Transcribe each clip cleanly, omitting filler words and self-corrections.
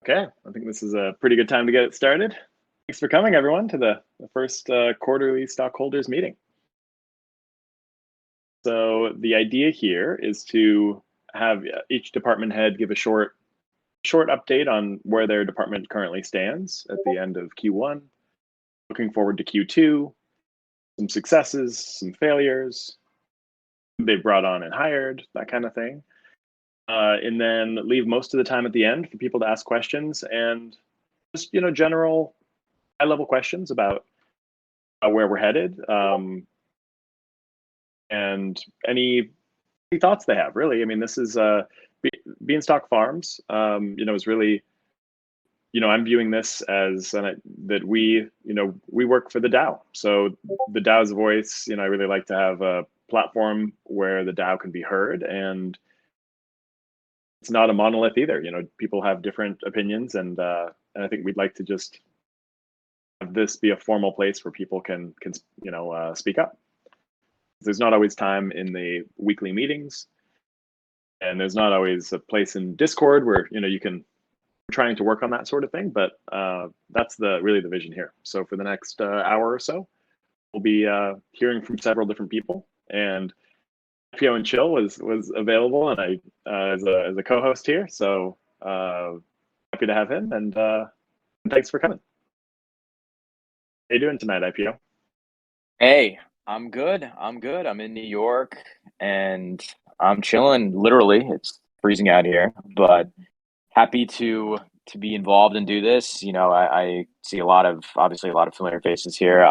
Okay, I think this is a pretty good time to get it started. Thanks for coming, everyone, to the first quarterly stockholders meeting. So the idea here is to have each department head give a short update on where their department currently stands at the end of Q1, looking forward to Q2, some successes, some failures, who they brought on and hired, that kind of thing. And then leave most of the time at the end for people to ask questions and just general high level questions about where we're headed, and any thoughts they have. Really, I mean, this is Beanstalk Farms. Is really, I'm viewing this as that we work for the DAO. So the DAO's voice. I really like to have a platform where the DAO can be heard, and it's not a monolith either. People have different opinions, and I think we'd like to just have this be a formal place where people can speak up. There's not always time in the weekly meetings, and there's not always a place in Discord where you can trying to work on that sort of thing. But that's really the vision here. So for the next hour or so, we'll be hearing from several different people, and IPO and Chill was available, and I as a co-host here. So happy to have him, and thanks for coming. How you doing tonight, IPO? Hey, I'm good. I'm in New York and I'm chilling. Literally, it's freezing out here, but happy to be involved and do this. I see obviously a lot of familiar faces here,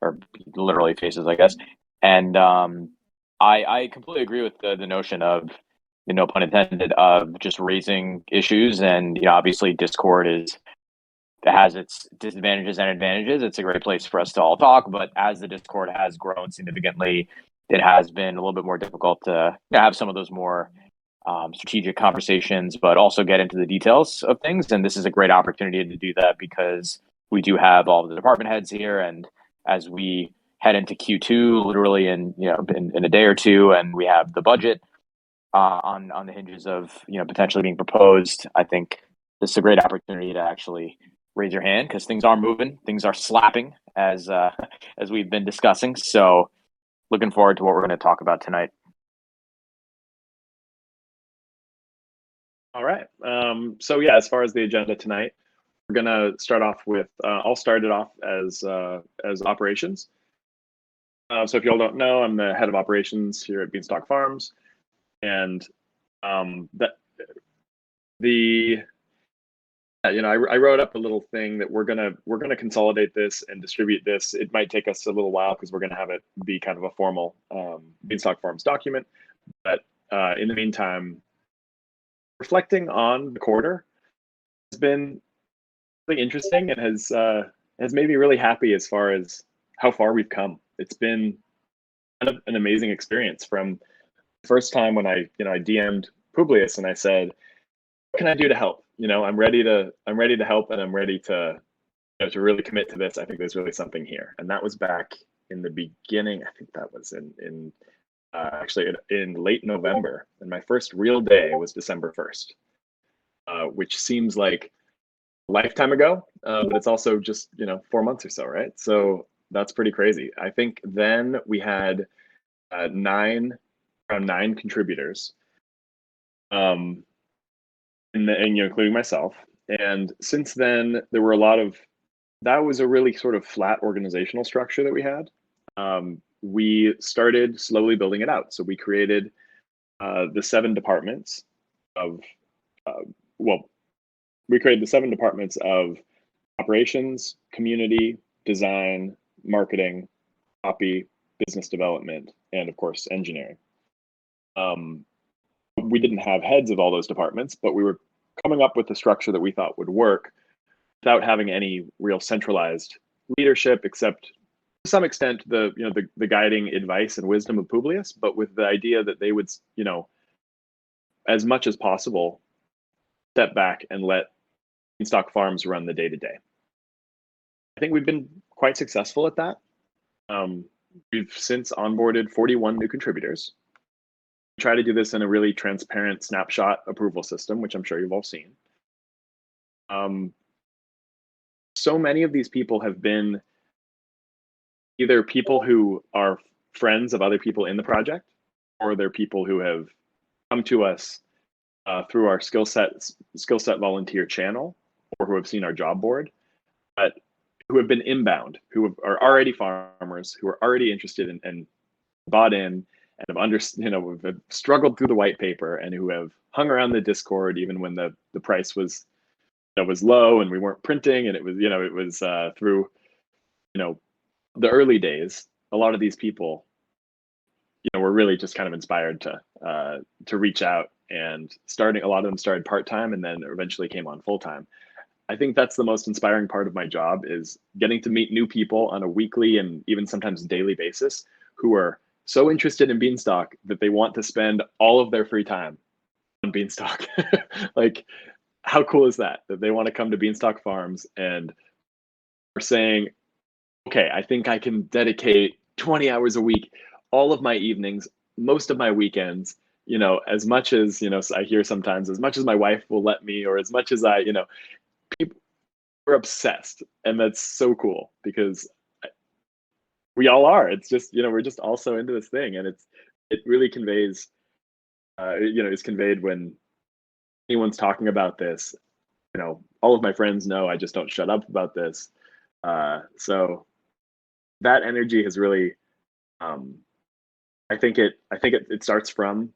or literally faces, I guess. And I completely agree with the notion of, no pun intended, of just raising issues. And obviously Discord has its disadvantages and advantages. It's a great place for us to all talk, but as the Discord has grown significantly, it has been a little bit more difficult to have some of those more strategic conversations, but also get into the details of things. And this is a great opportunity to do that because we do have all of the department heads here, and as we head into Q2, literally in a day or two, and we have the budget on the hinges of potentially being proposed. I think this is a great opportunity to actually raise your hand because things are moving, things are slapping as as we've been discussing. So looking forward to what we're going to talk about tonight. All right. So yeah, as far as the agenda tonight, we're gonna start off with I'll start it off as operations. So if you all don't know, I'm the head of operations here at Beanstalk Farms, and that the I wrote up a little thing that we're gonna consolidate this and distribute this. It might take us a little while because we're gonna have it be kind of a formal Beanstalk Farms document. But in the meantime, reflecting on the quarter has been really interesting and has made me really happy as far as how far we've come. It's been kind of an amazing experience from the first time when I DM'd Publius and I said, what can I do to help? I'm ready to help, and I'm ready to to really commit to this. I think there's really something here. And that was back in the beginning. I think that was in actually in late November, and my first real day was December 1st, which seems like a lifetime ago, but it's also just 4 months or so, right? So that's pretty crazy. I think then we had around nine contributors, and including myself. And since then, there were that was a really sort of flat organizational structure that we had. We started slowly building it out. So we created the 7 departments of, well, we created the 7 departments of operations, community, design, marketing, copy, business development, and of course, engineering. We didn't have heads of all those departments, but we were coming up with a structure that we thought would work without having any real centralized leadership, except to some extent the guiding advice and wisdom of Publius, but with the idea that they would, as much as possible, step back and let Beanstalk Farms run the day-to-day. I think we've been quite successful at that. We've since onboarded 41 new contributors. We try to do this in a really transparent snapshot approval system, which I'm sure you've all seen. So many of these people have been either people who are friends of other people in the project, or they're people who have come to us through our skill set volunteer channel, or who have seen our job board, but who have been inbound, are already farmers, who are already interested in and bought in, and have struggled through the white paper, and who have hung around the Discord even when the price was low and we weren't printing, and it was through the early days. A lot of these people were really just kind of inspired to reach out, and a lot of them started part-time and then eventually came on full-time. I think that's the most inspiring part of my job, is getting to meet new people on a weekly and even sometimes daily basis who are so interested in Beanstalk that they want to spend all of their free time on Beanstalk. Like, how cool is that they want to come to Beanstalk Farms and are saying, okay, I think I can dedicate 20 hours a week, all of my evenings, most of my weekends, as much as, I hear sometimes, as much as my wife will let me, or as much as people are obsessed. And that's so cool, because we all are. It's just, we're just all so into this thing. And it really conveys, is conveyed when anyone's talking about this. All of my friends know I just don't shut up about this. So that energy has really, I think it starts from,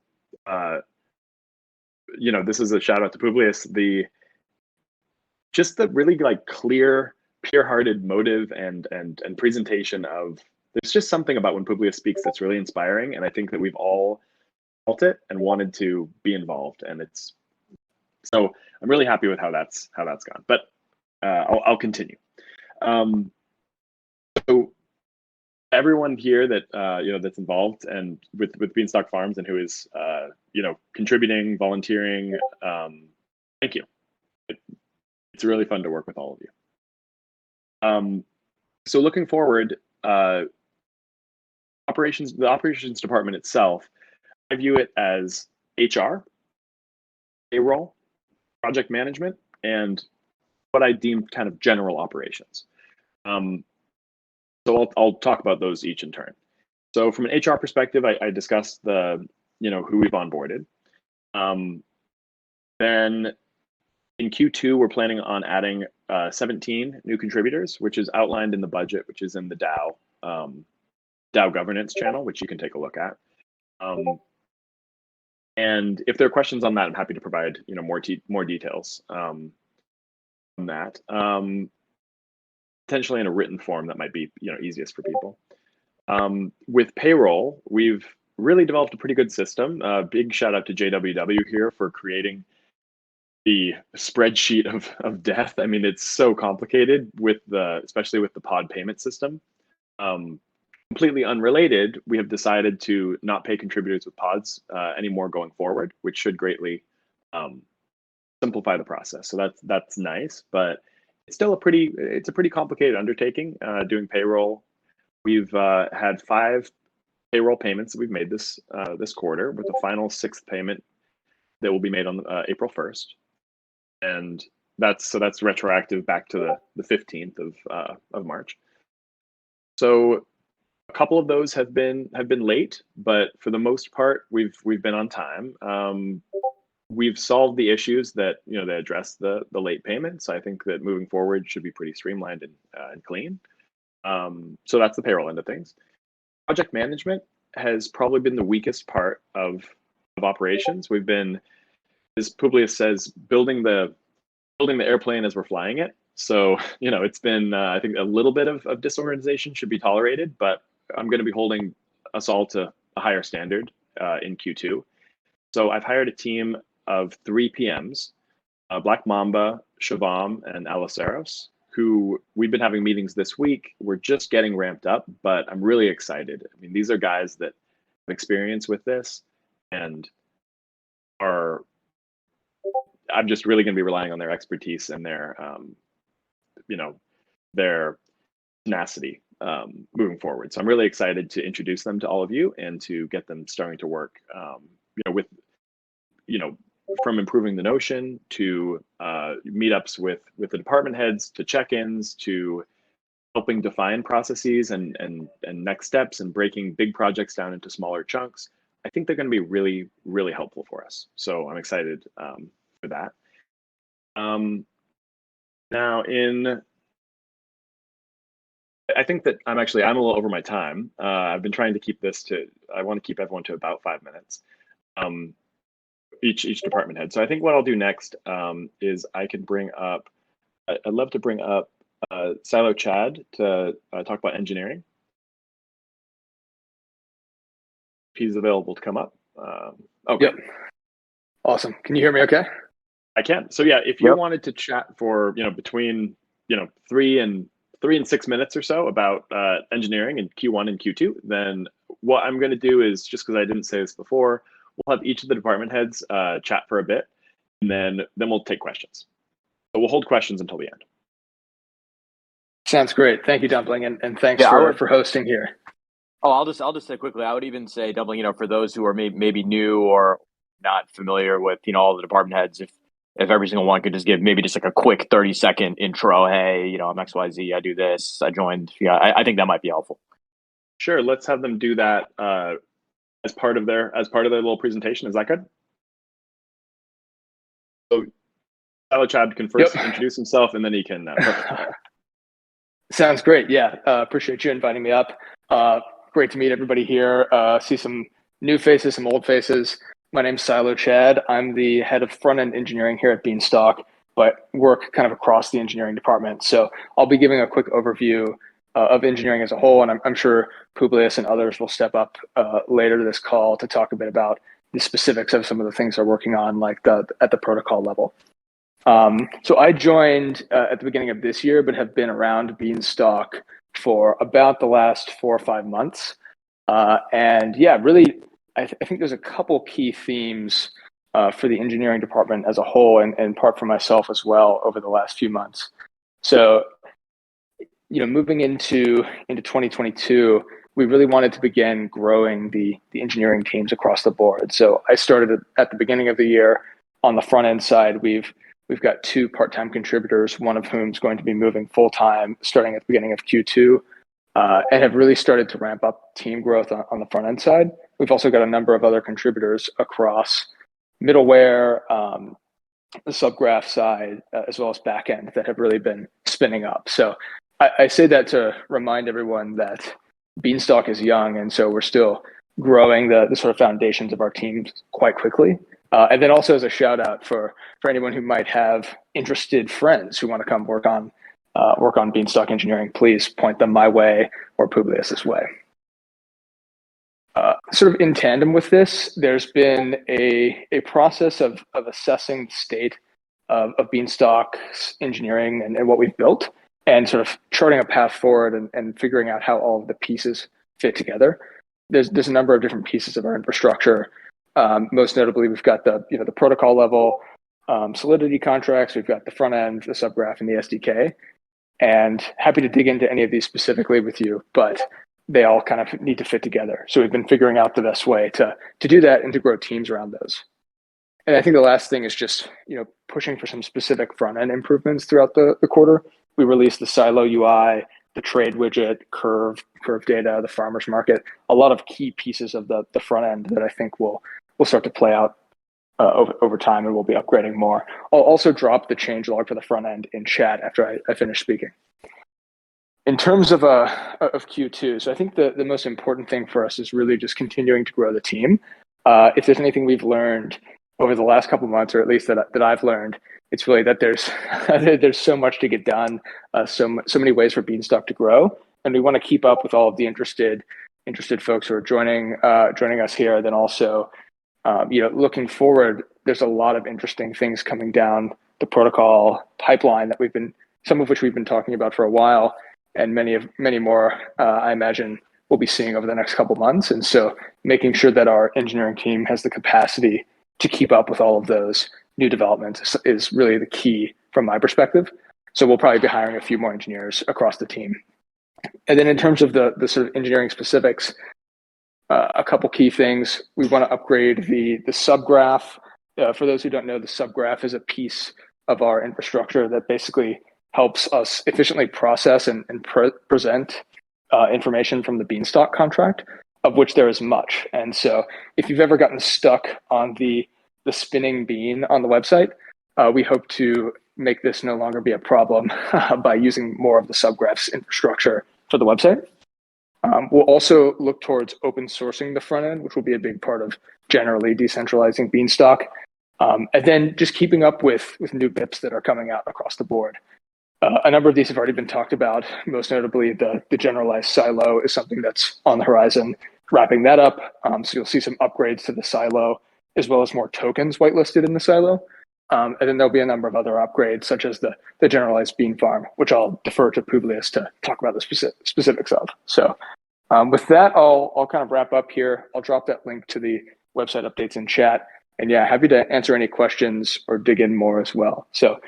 this is a shout out to Publius, the really like clear, pure-hearted motive and presentation of. There's just something about when Publius speaks that's really inspiring, and I think that we've all felt it and wanted to be involved, and so I'm really happy with how that's gone. But I'll continue. So everyone here that that's involved and with Beanstalk Farms, and who is contributing, volunteering, thank you. It's really fun to work with all of you. So looking forward, the operations department itself, I view it as HR, payroll, project management, and what I deem kind of general operations. So I'll talk about those each in turn. So from an HR perspective, I discussed who we've onboarded. Then in Q2, we're planning on adding 17 new contributors, which is outlined in the budget, which is in the DAO governance channel, which you can take a look at. And if there are questions on that, I'm happy to provide more details on that. Potentially in a written form that might be easiest for people. With payroll, we've really developed a pretty good system. Big shout out to JWW here for creating the spreadsheet of death. I mean, it's so complicated especially with the pod payment system. Completely unrelated, we have decided to not pay contributors with pods anymore going forward, which should greatly simplify the process. So that's nice, but it's still a pretty complicated undertaking doing payroll. We've had 5 payroll payments that we've made this quarter, with the final 6th payment that will be made on April 1st, and that's retroactive back to the 15th of March. So a couple of those have been late, but for the most part, we've been on time. We've solved the issues that that address the late payments. I think that moving forward should be pretty streamlined and clean. So that's the payroll end of things. Project management has probably been the weakest part of operations. We've been, as Publius says, building the airplane as we're flying it. So it's been I think a little bit of disorganization should be tolerated, but I'm going to be holding us all to a higher standard in Q2. So I've hired a team of 3 PMs, Black Mamba, Shavam, and Alaceros, who we've been having meetings this week. We're just getting ramped up, but I'm really excited. I mean, these are guys that have experience with this, and I'm just really going to be relying on their expertise and their tenacity moving forward. So I'm really excited to introduce them to all of you and to get them starting to work with from improving the Notion to meetups with the department heads, to check-ins, to helping define processes and next steps, and breaking big projects down into smaller chunks. I think they're going to be really, really helpful for us. So I'm excited for that. Now I think that I'm a little over my time. I've been trying to keep I want to keep everyone to about 5 minutes, each department head. So I think what I'll do next is I'd love to bring up Silo Chad to talk about engineering. If he's available to come up. Okay. Yep. Awesome. Can you hear me okay? I can. So yeah, if you wanted to chat for, between, 3 and 6 minutes or so about engineering in Q1 and Q2, then what I'm going to do is, just because I didn't say this before, we'll have each of the department heads chat for a bit, and then we'll take questions. So we'll hold questions until the end. Sounds great. Thank you, Dumpling, and thanks for hosting here. Oh, I'll just say quickly. I would even say, Dumpling, for those who are maybe new or not familiar with all the department heads, if every single one could just give maybe just like a quick 30-second intro. Hey, I'm XYZ. I do this. I joined. Yeah, I think that might be helpful. Sure. Let's have them do that as part of their little presentation. Is that good? So, Silo Chad can first introduce himself, and then he can. Sounds great. Yeah, appreciate you inviting me up. Great to meet everybody here. See some new faces, some old faces. My name's Silo Chad. I'm the head of front-end engineering here at Beanstalk, but work kind of across the engineering department. So I'll be giving a quick overview of engineering as a whole, and I'm sure Publius and others will step up later to this call to talk a bit about the specifics of some of the things they're working on, like at the protocol level. So I joined at the beginning of this year, but have been around Beanstalk for about the last 4 or 5 months. And yeah, really, I think there's a couple key themes for the engineering department as a whole, and in part for myself as well over the last few months. So, moving into 2022, we really wanted to begin growing the engineering teams across the board. So I started at the beginning of the year. On the front end side, we've got 2 part-time contributors, one of whom is going to be moving full-time starting at the beginning of Q2, and have really started to ramp up team growth on the front end side. We've also got a number of other contributors across middleware, the subgraph side, as well as backend that have really been spinning up. So I say that to remind everyone that Beanstalk is young, and so we're still growing the sort of foundations of our teams quite quickly. And then also as a shout out for anyone who might have interested friends who want to come work on Beanstalk engineering, please point them my way or Publius's way. Sort of in tandem with this, there's been a process of assessing the state of Beanstalk's engineering and what we've built, and sort of charting a path forward and figuring out how all of the pieces fit together. There's a number of different pieces of our infrastructure. Most notably, we've got the protocol level Solidity contracts. We've got the front end, the subgraph, and the SDK. And happy to dig into any of these specifically with you, but they all kind of need to fit together. So we've been figuring out the best way to do that and to grow teams around those. And I think the last thing is just pushing for some specific front end improvements throughout the quarter. We released the Silo UI, the trade widget, curve data, the farmers market, a lot of key pieces of the front end that I think will start to play out over time, and we'll be upgrading more. I'll also drop the change log for the front end in chat after I finish speaking. In terms of Q2, so I think the most important thing for us is really just continuing to grow the team. If there's anything we've learned over the last couple of months, or at least that I've learned, it's really that there's so much to get done, so many ways for Beanstalk to grow, and we want to keep up with all of the interested folks who are joining us here. Then also, looking forward, there's a lot of interesting things coming down the protocol pipeline that some of which we've been talking about for a while, and many more, I imagine, we'll be seeing over the next couple of months. And so making sure that our engineering team has the capacity to keep up with all of those new developments is really the key from my perspective. So we'll probably be hiring a few more engineers across the team. And then in terms of the sort of engineering specifics, a couple key things. We want to upgrade the subgraph for those who don't know, the subgraph is a piece of our infrastructure that basically helps us efficiently process and present information from the Beanstalk contract, of which there is much. And so if you've ever gotten stuck on the spinning bean on the website, we hope to make this no longer be a problem by using more of the subgraph's infrastructure for the website. We'll also look towards open sourcing the front end, which will be a big part of generally decentralizing Beanstalk. And then just keeping up with new BIPs that are coming out across the board. A number of these have already been talked about. Most notably, the generalized silo is something that's on the horizon, wrapping that up. So you'll see some upgrades to the silo, as well as more tokens whitelisted in the silo. And then there'll be a number of other upgrades, such as the generalized bean farm, which I'll defer to Publius to talk about the specifics of. So with that, I'll kind of wrap up here. I'll drop that link to the website updates in chat. And yeah, happy to answer any questions or dig in more as well. So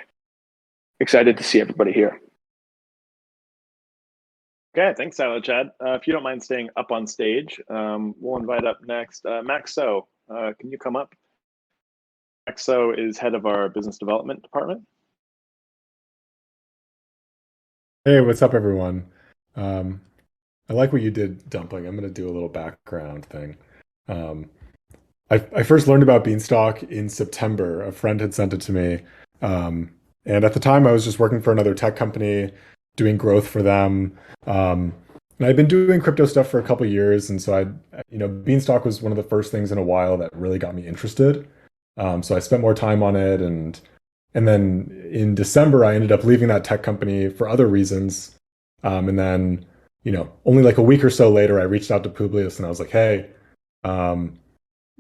excited to see everybody here. Okay, thanks, Silo Chad. If you don't mind staying up on stage, we'll invite up next Max So. Can you come up? Max So is head of our business development department. Hey, what's up, everyone? I like what you did, Dumpling. I'm going to do a little background thing. I first learned about Beanstalk in September. A friend had sent it to me. And at the time, I was just working for another tech company, doing growth for them. And I'd been doing crypto stuff for a couple of years. And so Beanstalk was one of the first things in a while that really got me interested. So I spent more time on it. And then in December, I ended up leaving that tech company for other reasons. And then, only like a week or so later, I reached out to Publius and I was like, hey,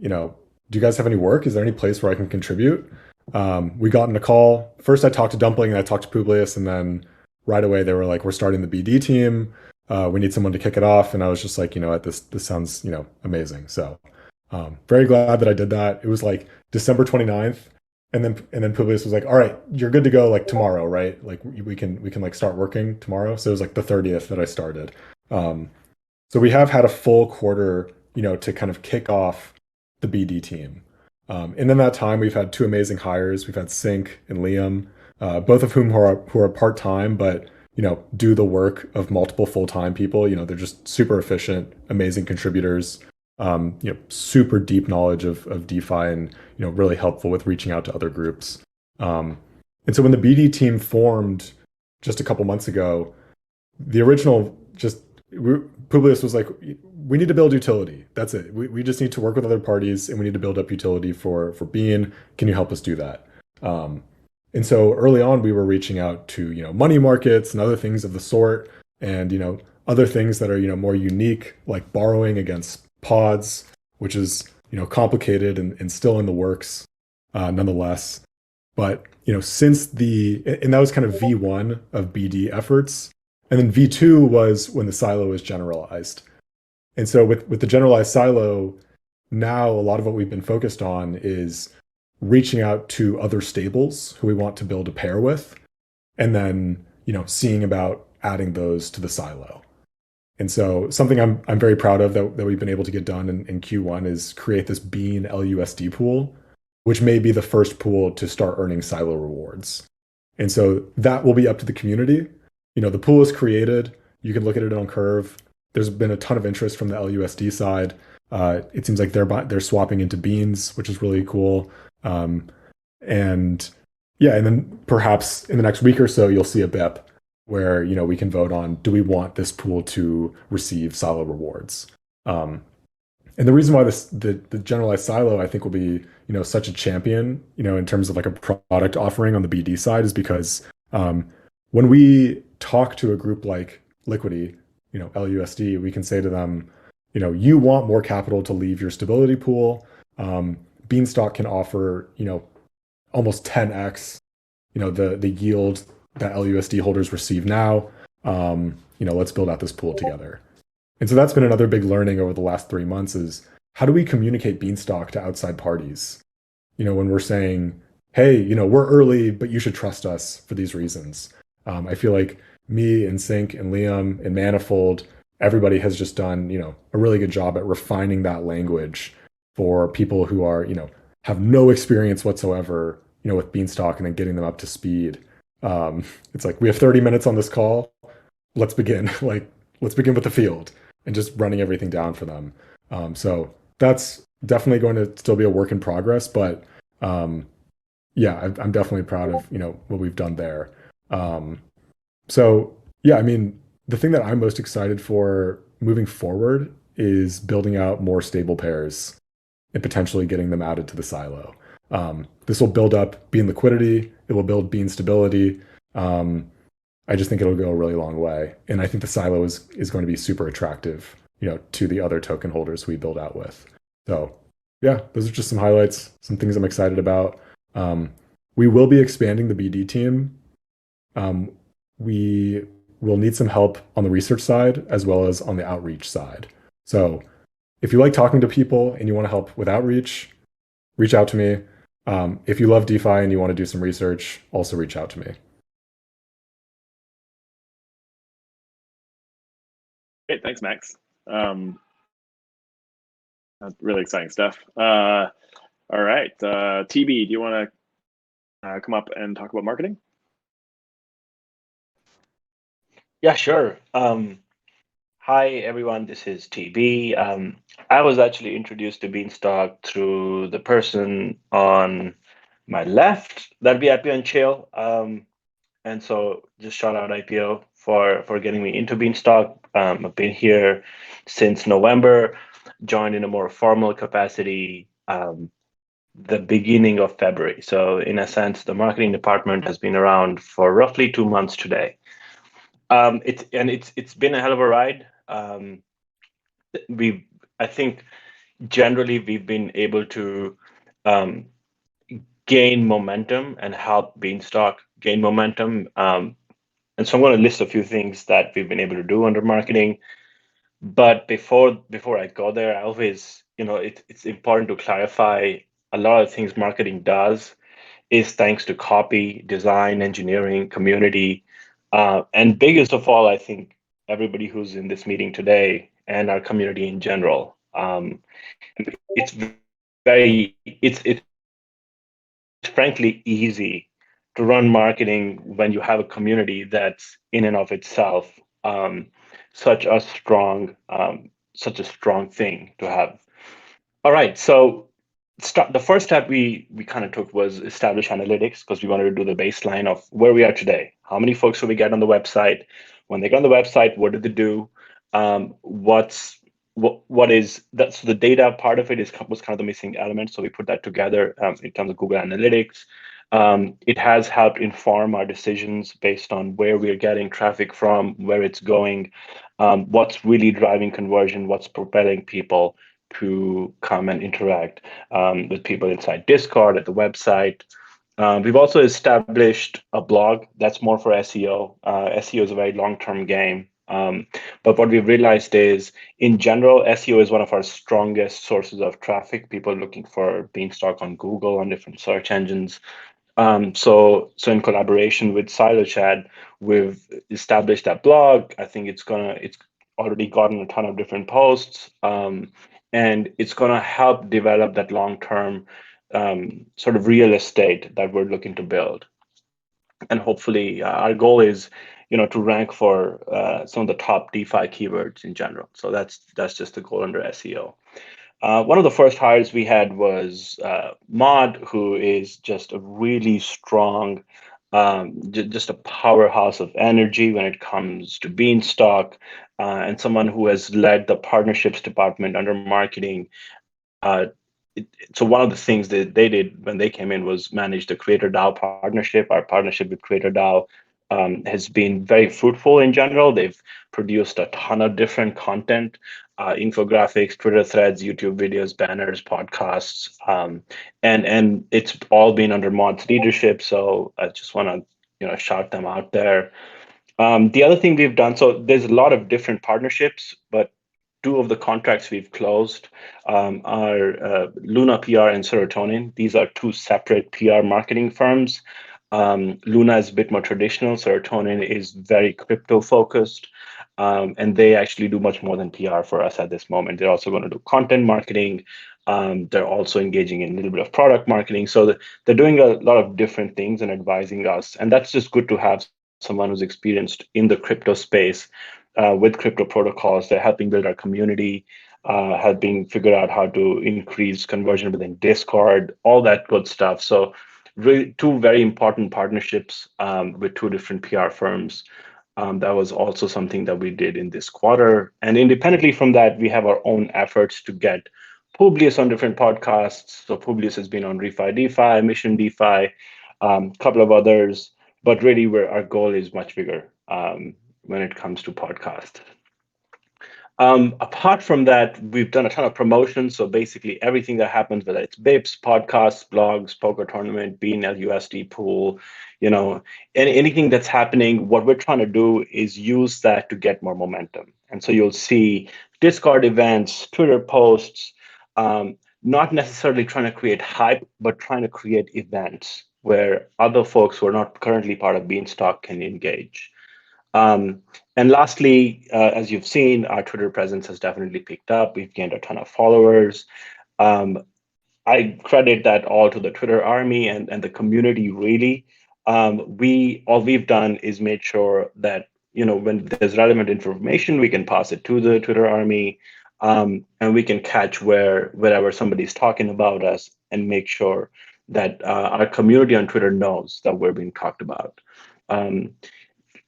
do you guys have any work? Is there any place where I can contribute? We got in a call. First, I talked to Dumpling and I talked to Publius, and then right away they were like, we're starting the BD team. We need someone to kick it off. And I was just like, this sounds, amazing. So very glad that I did that. It was like December 29th. And then Publius was like, all right, you're good to go like tomorrow, right? Like we can like start working tomorrow. So it was like the 30th that I started. So we have had a full quarter, to kind of kick off the BD team. And in that time, we've had two amazing hires. We've had Sync and Liam, both of whom who are part-time, but do the work of multiple full-time people. They're just super efficient, amazing contributors. Super deep knowledge of DeFi and, really helpful with reaching out to other groups. And so when the BD team formed just a couple months ago, the original Publius was like, we need to build utility. That's it. We just need to work with other parties and we need to build up utility for Bean. Can you help us do that? And so early on, we were reaching out to, money markets and other things of the sort, and, other things that are, more unique, like borrowing against pods, which is, complicated and still in the works, nonetheless. But, since and that was kind of V1 of BD efforts. And then V2 was when the silo was generalized. And so with the generalized silo, now a lot of what we've been focused on is reaching out to other stables who we want to build a pair with, and then, seeing about adding those to the silo. And so something I'm very proud of that we've been able to get done in Q1 is create this Bean LUSD pool, which may be the first pool to start earning silo rewards. And so that will be up to the community. The pool is created. You can look at it on Curve. There's been a ton of interest from the LUSD side. It seems like they're swapping into beans, which is really cool. And then perhaps in the next week or so, you'll see a BIP where, we can vote on, do we want this pool to receive silo rewards? And the reason why the generalized silo, I think, will be, such a champion, in terms of like a product offering on the BD side is because when we talk to a group like Liquidity, LUSD, we can say to them, you want more capital to leave your stability pool. Beanstalk can offer, almost 10x, the yield that LUSD holders receive now. Let's build out this pool together. And so that's been another big learning over the last 3 months is how do we communicate Beanstalk to outside parties? When we're saying, hey, we're early, but you should trust us for these reasons. I feel like me and Sync and Liam and Manifold, everybody has just done, a really good job at refining that language for people who are, have no experience whatsoever, with Beanstalk and then getting them up to speed. It's like, we have 30 minutes on this call. Let's begin. Let's begin with the field and just running everything down for them. So that's definitely going to still be a work in progress, but yeah, I'm definitely proud of what we've done there. So yeah, I mean, the thing that I'm most excited for moving forward is building out more stable pairs and potentially getting them added to the silo. This will build up bean liquidity. It will build bean stability. I just think it'll go a really long way, and I think the silo is going to be super attractive, to the other token holders we build out with. So yeah, those are just some highlights, some things I'm excited about. We will be expanding the BD team. We will need some help on the research side as well as on the outreach side. So if you like talking to people and you want to help with outreach, reach out to me. If you love DeFi and you want to do some research, also reach out to me. Great, thanks, Max. That's really exciting stuff. All right, TB, do you want to come up and talk about marketing? Yeah, sure. Hi, everyone. This is TB. I was actually introduced to Beanstalk through the person on my left, that'd be IPO and Chill. And so just shout out IPO for getting me into Beanstalk. I've been here since November, joined in a more formal capacity the beginning of February. So in a sense, the marketing department has been around for roughly 2 months today. It's been a hell of a ride. I think generally we've been able to gain momentum and help Beanstalk gain momentum. And so I'm going to list a few things that we've been able to do under marketing. But before I go there, I always, it's important to clarify a lot of things marketing does is thanks to copy, design, engineering, community, and biggest of all, I think everybody who's in this meeting today and our community in general. It's it's frankly easy to run marketing when you have a community that's in and of itself such a strong thing to have. All right, so the first step we kind of took was establish analytics because we wanted to do the baseline of where we are today. How many folks will we get on the website? When they get on the website, what did they do? What is that? So the data part of it was kind of the missing element. So we put that together in terms of Google Analytics. It has helped inform our decisions based on where we're getting traffic from, where it's going, what's really driving conversion, what's propelling people to come and interact with people inside Discord, at the website. We've also established a blog that's more for SEO. SEO is a very long-term game. But what we've realized is, in general, SEO is one of our strongest sources of traffic, people looking for Beanstalk on Google, on different search engines. So in collaboration with SiloChat, we've established that blog. I think it's already gotten a ton of different posts, and it's gonna help develop that long-term sort of real estate that we're looking to build. And hopefully, our goal is, to rank for some of the top DeFi keywords in general. So that's just the goal under SEO. One of the first hires we had was Mod, who is just a really strong, just a powerhouse of energy when it comes to Beanstalk, and someone who has led the partnerships department under marketing. So one of the things that they did when they came in was manage the Creator DAO partnership. Our partnership with Creator DAO has been very fruitful in general. They've produced a ton of different content, infographics, Twitter threads, YouTube videos, banners, podcasts, and it's all been under Mod's leadership. So I just want to shout them out there. The other thing we've done, so there's a lot of different partnerships, but two of the contracts we've closed are Luna PR and Serotonin. These are two separate PR marketing firms. Luna is a bit more traditional. Serotonin is very crypto focused. And they actually do much more than PR for us at this moment. They're also going to do content marketing. They're also engaging in a little bit of product marketing. So they're doing a lot of different things and advising us. And that's just good to have someone who's experienced in the crypto space with crypto protocols. They're helping build our community, helping figure out how to increase conversion within Discord, all that good stuff. So really two very important partnerships with two different PR firms. That was also something that we did in this quarter. And independently from that, we have our own efforts to get Publius on different podcasts. So Publius has been on Refi DeFi, Mission DeFi, a couple of others. But really, where our goal is much bigger when it comes to podcasts. Apart from that, we've done a ton of promotions. So basically everything that happens, whether it's BIPs, podcasts, blogs, poker tournament, BNL, USD pool, anything that's happening, what we're trying to do is use that to get more momentum. And so you'll see Discord events, Twitter posts, not necessarily trying to create hype, but trying to create events where other folks who are not currently part of Beanstalk can engage. And lastly, as you've seen, our Twitter presence has definitely picked up. We've gained a ton of followers. I credit that all to the Twitter army and the community, really. All we've done is made sure that, when there's relevant information, we can pass it to the Twitter army, and we can catch wherever somebody's talking about us and make sure that our community on Twitter knows that we're being talked about.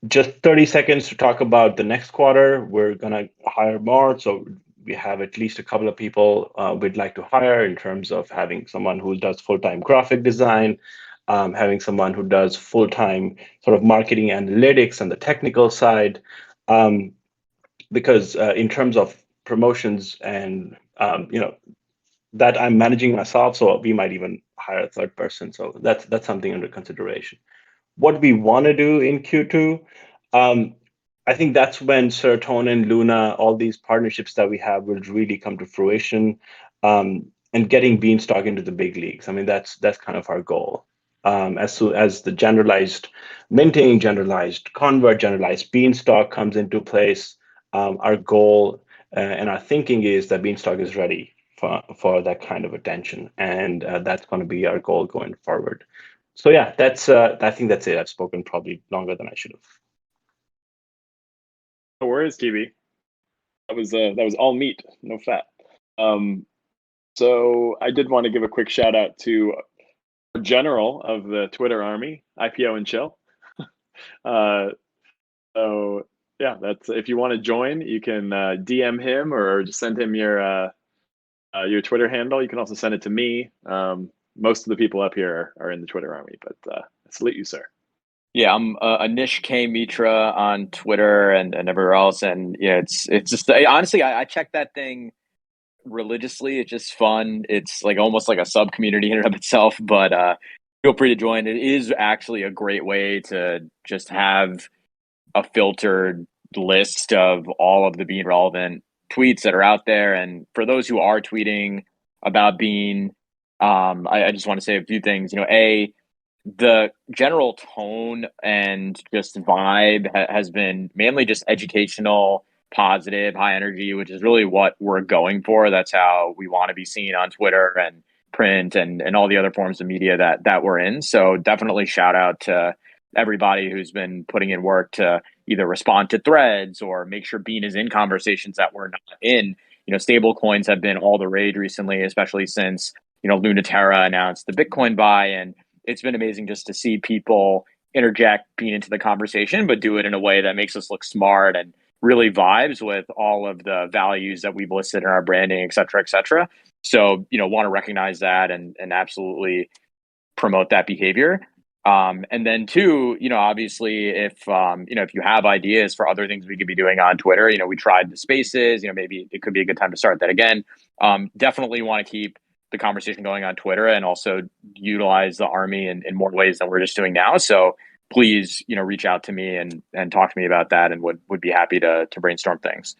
Just 30 seconds to talk about the next quarter. We're going to hire more. So we have at least a couple of people we'd like to hire in terms of having someone who does full-time graphic design, having someone who does full-time sort of marketing analytics and the technical side. Because in terms of promotions and, that I'm managing myself, so we might even hire a third person. So that's something under consideration. What we want to do in Q2, I think that's when Serotonin, Luna, all these partnerships that we have will really come to fruition, and getting Beanstalk into the big leagues. I mean, that's kind of our goal. As soon as the generalized minting, generalized convert, generalized Beanstalk comes into place, our goal and our thinking is that Beanstalk is ready for that kind of attention, and that's going to be our goal going forward. So yeah, I think that's it. I've spoken probably longer than I should have. No worries, TV. That was all meat, no fat. So I did want to give a quick shout out to the general of the Twitter army, IPO and Chill. So yeah, that's, if you want to join, you can DM him or just send him your Twitter handle. You can also send it to me. Most of the people up here are in the Twitter army, but I salute you, sir. Yeah, I'm Anish K Mitra on Twitter and everywhere else, and yeah, it's just honestly, I check that thing religiously. It's just fun. It's like almost like a sub community in and of itself. But feel free to join. It is actually a great way to just have a filtered list of all of the Bean relevant tweets that are out there. And for those who are tweeting about Bean, I just want to say a few things. The general tone and just vibe has been mainly just educational, positive, high energy, which is really what we're going for. That's how we want to be seen on Twitter and print and all the other forms of media that we're in. So definitely shout out to everybody who's been putting in work to either respond to threads or make sure Bean is in conversations that we're not in. Stable coins have been all the rage recently, especially since, Lunaterra announced the Bitcoin buy, and it's been amazing just to see people interject Bean into the conversation, but do it in a way that makes us look smart and really vibes with all of the values that we've listed in our branding, et cetera, et cetera. So, want to recognize that and absolutely promote that behavior. And then two, obviously if you have ideas for other things we could be doing on Twitter, we tried the spaces, maybe it could be a good time to start that again. Definitely want to keep the conversation going on Twitter and also utilize the army in more ways than we're just doing now. So please, reach out to me and talk to me about that, and would be happy to brainstorm things.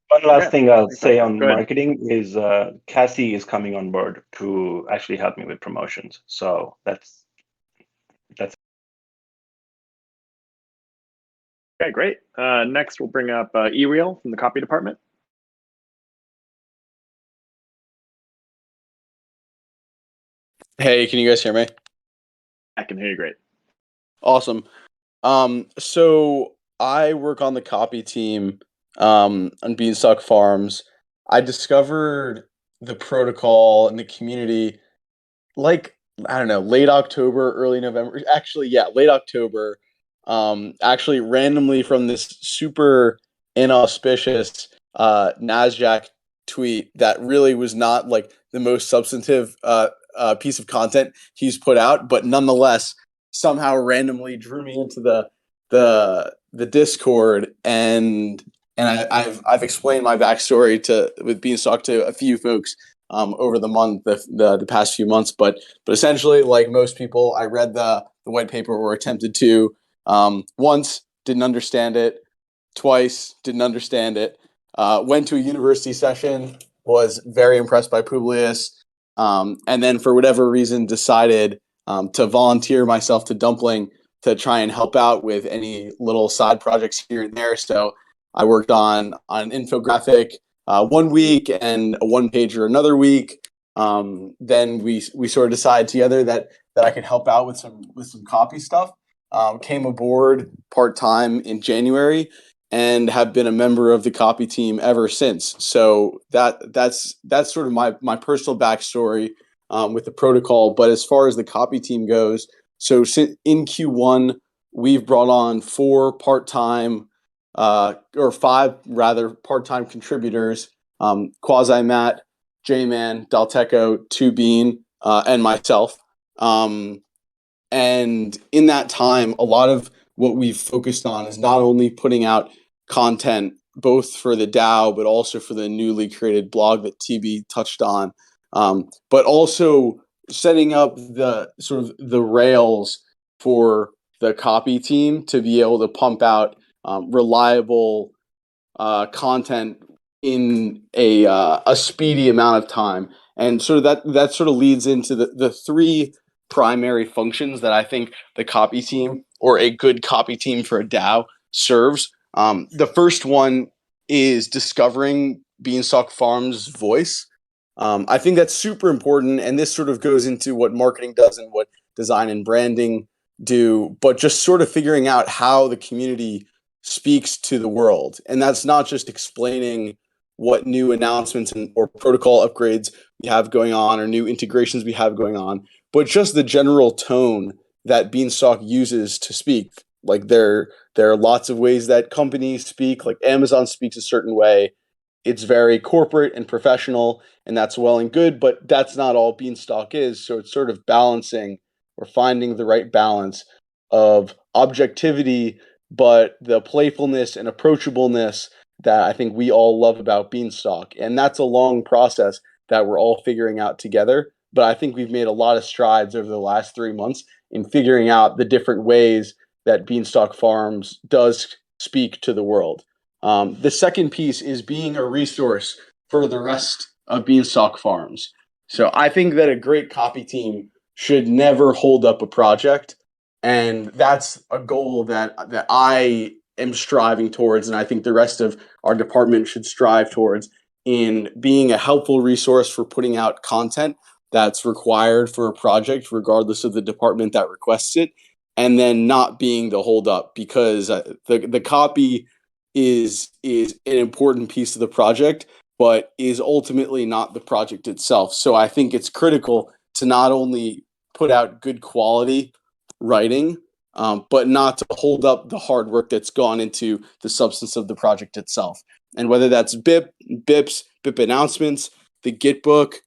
One last thing I'll say on marketing is Cassie is coming on board to actually help me with promotions. So that's Okay, great. Next, we'll bring up ereal from the copy department. Hey, can you guys hear me? I can hear you great. Awesome. So I work on the copy team on Beanstalk Farms. I discovered the protocol and the community like I don't know, late October, early November. Actually, yeah, late October. Actually, randomly from this super inauspicious Nasdaq tweet that really was not like the most substantive piece of content he's put out, but nonetheless somehow randomly drew me into the Discord and I've explained my backstory with Beanstalk to a few folks over the past few months. But essentially, like most people, I read the white paper or attempted to once, didn't understand it, twice, didn't understand it. Went to a university session, was very impressed by Publius, and then for whatever reason decided to volunteer myself to Dumpling to try and help out with any little side projects here and there. So I worked on an infographic 1 week and a one pager another week. Then we sort of decided together that I could help out with some copy stuff. Came aboard part time in January and have been a member of the copy team ever since. So that's sort of my personal backstory with the protocol. But as far as the copy team goes, so in Q1 we've brought on 4 part-time or 5 rather part-time contributors, Quasi Matt, J-Man, Dalteco, 2bean, and myself. And in that time, a lot of what we've focused on is not only putting out content both for the DAO, but also for the newly created blog that TB touched on, but also setting up the sort of the rails for the copy team to be able to pump out reliable content in a speedy amount of time. And sort of that sort of leads into the 3 primary functions that I think the copy team or a good copy team for a DAO serves. The first one is discovering Beanstalk Farms' voice. I think that's super important, and this sort of goes into what marketing does and what design and branding do, but just sort of figuring out how the community speaks to the world. And that's not just explaining what new announcements or protocol upgrades we have going on or new integrations we have going on, but just the general tone that Beanstalk uses to speak. Like there are lots of ways that companies speak, like Amazon speaks a certain way. It's very corporate and professional, and that's well and good, but that's not all Beanstalk is. So it's sort of balancing or finding the right balance of objectivity, but the playfulness and approachableness that I think we all love about Beanstalk. And that's a long process that we're all figuring out together. But I think we've made a lot of strides over the last 3 months in figuring out the different ways that Beanstalk Farms does speak to the world. The second piece is being a resource for the rest of Beanstalk Farms. So I think that a great copy team should never hold up a project. And that's a goal that I am striving towards, and I think the rest of our department should strive towards, in being a helpful resource for putting out content that's required for a project, regardless of the department that requests it, and then not being the holdup, because the copy is an important piece of the project, but is ultimately not the project itself. So I think it's critical to not only put out good quality writing, but not to hold up the hard work that's gone into the substance of the project itself. And whether that's BIP announcements, the Git book,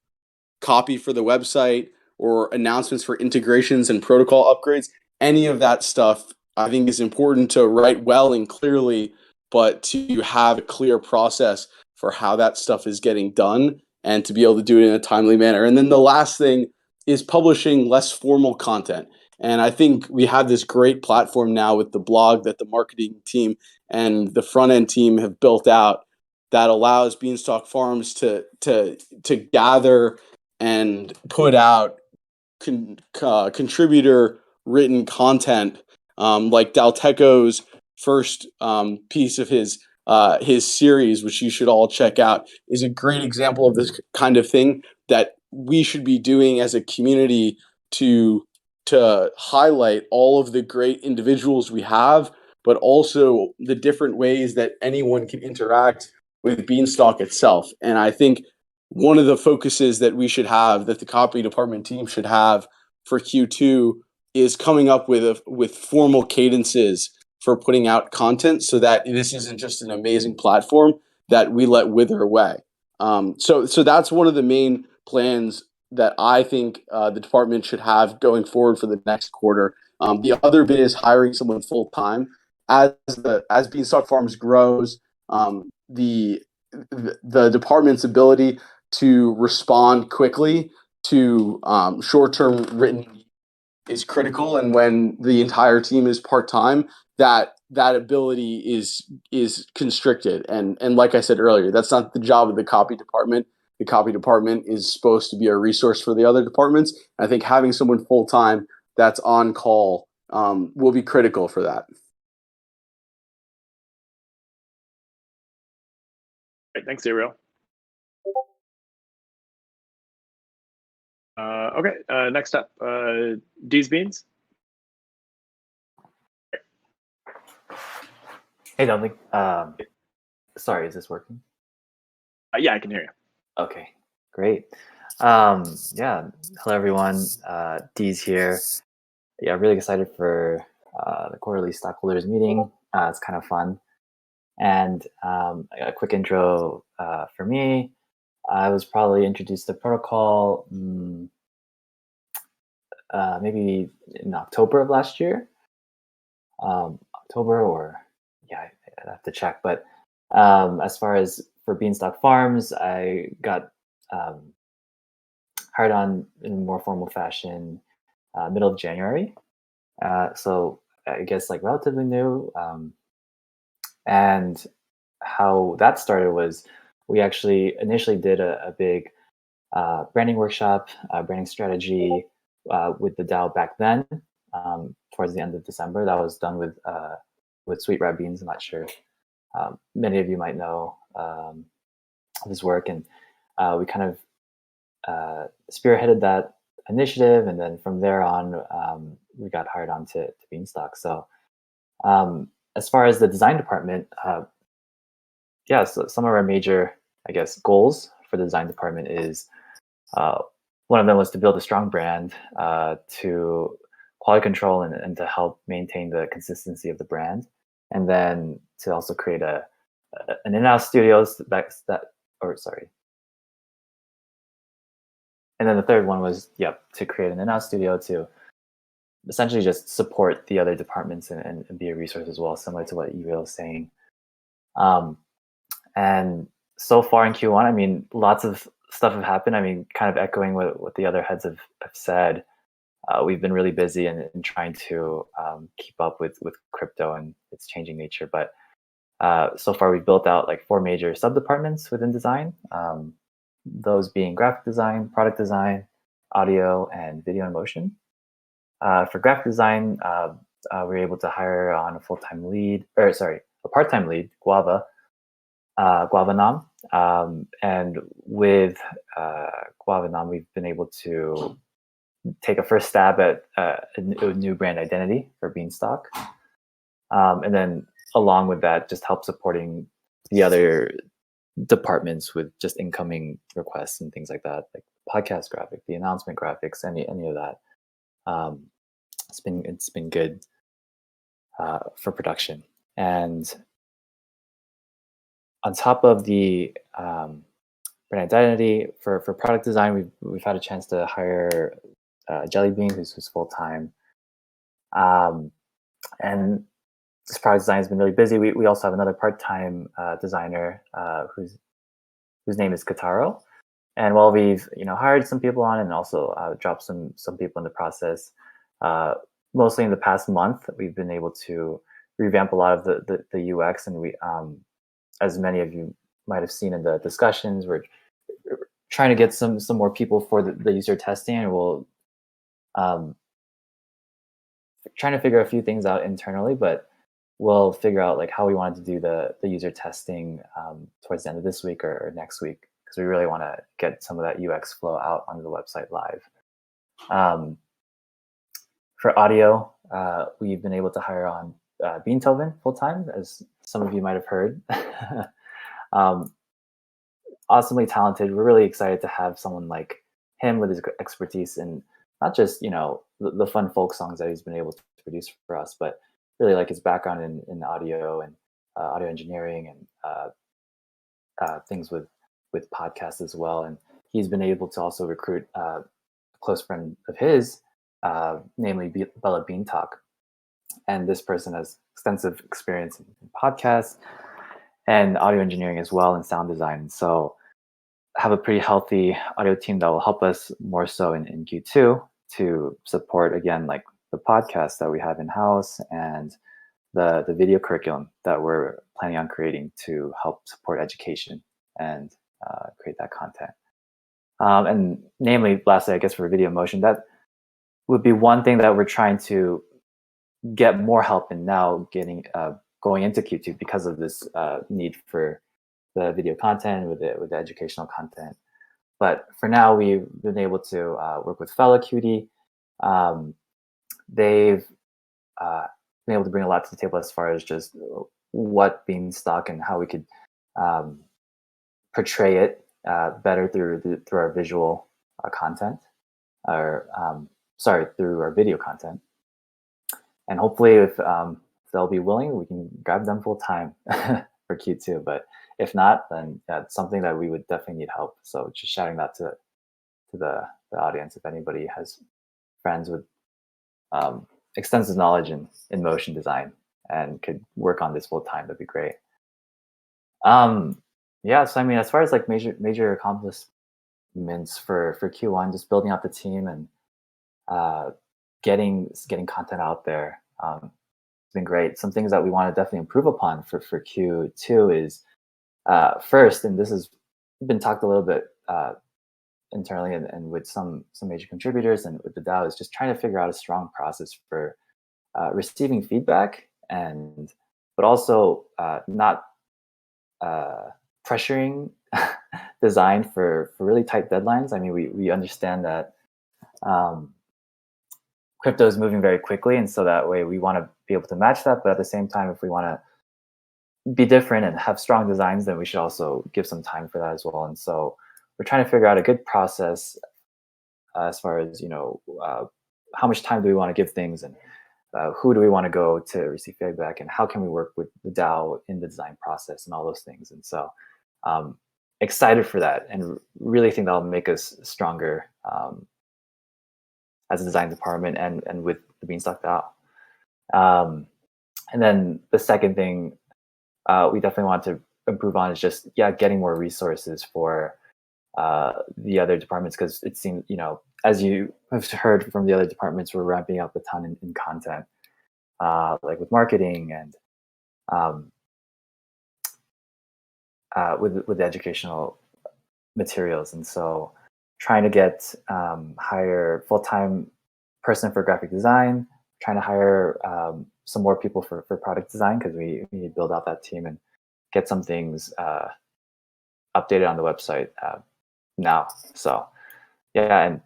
copy for the website, or announcements for integrations and protocol upgrades, any of that stuff I think is important to write well and clearly, but to have a clear process for how that stuff is getting done and to be able to do it in a timely manner. And then the last thing is publishing less formal content. And I think we have this great platform now with the blog that the marketing team and the front end team have built out that allows Beanstalk Farms to gather and put out contributor written content, like Dalteco's first piece of his series, which you should all check out, is a great example of this kind of thing that we should be doing as a community to highlight all of the great individuals we have, but also the different ways that anyone can interact with Beanstalk itself. And I think one of the focuses that we should have, that the copy department team should have for Q2, is coming up with formal cadences for putting out content, so that this isn't just an amazing platform that we let wither away. So that's one of the main plans that I think the department should have going forward for the next quarter. The other bit is hiring someone full time. As Beanstalk Farms grows, the department's ability to respond quickly to short-term written is critical, and when the entire team is part-time, that ability is constricted. And like I said earlier, that's not the job of the copy department. The copy department is supposed to be a resource for the other departments. I think having someone full-time that's on call will be critical for that. Great, thanks, Ariel. Okay, next up, deezbeanz. Hey, Dumpling. Sorry, is this working? Yeah, I can hear you. Okay, great. Yeah, hello everyone. Deez here. Yeah, really excited for the quarterly stockholders meeting. It's kind of fun. And a quick intro for me. I was probably introduced to protocol maybe in October of last year. October, or yeah, I have to check. But as far as for Beanstalk Farms, I got hired on in a more formal fashion middle of January. So I guess like relatively new. And how that started was we actually initially did a big branding workshop, branding strategy with the DAO back then, towards the end of December. That was done with Sweet Red Beans. I'm not sure. Many of you might know his work, and we kind of spearheaded that initiative, and then from there on, we got hired on to Beanstalk. So as far as the design department, yeah, so some of our major, I guess, goals for the design department is one of them was to build a strong brand, to quality control and to help maintain the consistency of the brand, and then to also create an in-house studios and then the third one was, to create an in-house studio to essentially just support the other departments and be a resource as well, similar to what ereal is saying. And so far in Q1, I mean, lots of stuff have happened. I mean, kind of echoing what the other heads have said. We've been really busy in trying to keep up with crypto and its changing nature. But so far, we've built out like 4 major sub-departments within design. Those being graphic design, product design, audio, and video and motion. For graphic design, we were able to hire on a part-time lead, Guava Nam. And with Guava Nam, we've been able to take a first stab at a new brand identity for Beanstalk. And then along with that, just help supporting the other departments with just incoming requests and things like that, like podcast graphic, the announcement graphics, any of that. It's been good for production. And on top of the brand identity for product design, we've had a chance to hire Jelly Bean, who's full time, and this product design has been really busy. We also have another part-time designer whose name is Kataro. And while we've hired some people on and also dropped some people in the process, mostly in the past month, we've been able to revamp a lot of the UX, and we, as many of you might have seen in the discussions, we're trying to get some more people for the user testing, and we'll trying to figure a few things out internally, but we'll figure out like how we wanted to do the user testing towards the end of this week or next week, because we really want to get some of that UX flow out onto the website live. For audio, we've been able to hire on Beethoven full-time, as some of you might have heard. Awesomely talented. We're really excited to have someone like him with his expertise in not just, you know, the fun folk songs that he's been able to produce for us, but really like his background in audio and audio engineering and things with podcasts as well. And he's been able to also recruit a close friend of his, namely Bella Beantalk. And this person has extensive experience in podcasts and audio engineering as well, and sound design. And so have a pretty healthy audio team that will help us more so in Q2 to support, again, like the podcast that we have in-house and the video curriculum that we're planning on creating to help support education and create that content. And namely, lastly, I guess for video motion, that would be one thing that we're trying to get more help in now, going into Q2 because of this need for the video content with the educational content. But for now, we've been able to work with Fella Cutie. They've been able to bring a lot to the table as far as just what Beanstalk and how we could portray it better through our visual content, or through our video content. And hopefully, if they'll be willing, we can grab them full time for Q2. But if not, then that's something that we would definitely need help. So just shouting that to the audience. If anybody has friends with extensive knowledge in motion design and could work on this full time, that'd be great. Yeah, so I mean, as far as like major accomplishments for Q1, just building out the team and getting content out there. It's been great. Some things that we want to definitely improve upon for Q2 is first, and this has been talked a little bit internally and with some major contributors and with the DAO, is just trying to figure out a strong process for receiving feedback, but also not pressuring design for really tight deadlines. I mean, we understand that crypto is moving very quickly, and so that way we want to be able to match that. But at the same time, if we want to be different and have strong designs, then we should also give some time for that as well. And so we're trying to figure out a good process as far as, you know, how much time do we want to give things, and who do we want to go to receive feedback, and how can we work with the DAO in the design process and all those things. And so excited for that, and really think that'll make us stronger as a design department and with the Beanstalk DAO. And then the second thing we definitely want to improve on is just, getting more resources for the other departments, because it seems, you know, as you have heard from the other departments, we're ramping up a ton in content, like with marketing and with the educational materials. And so trying to get hire full-time person for graphic design, trying to hire some more people for product design, because we need to build out that team and get some things updated on the website now. So and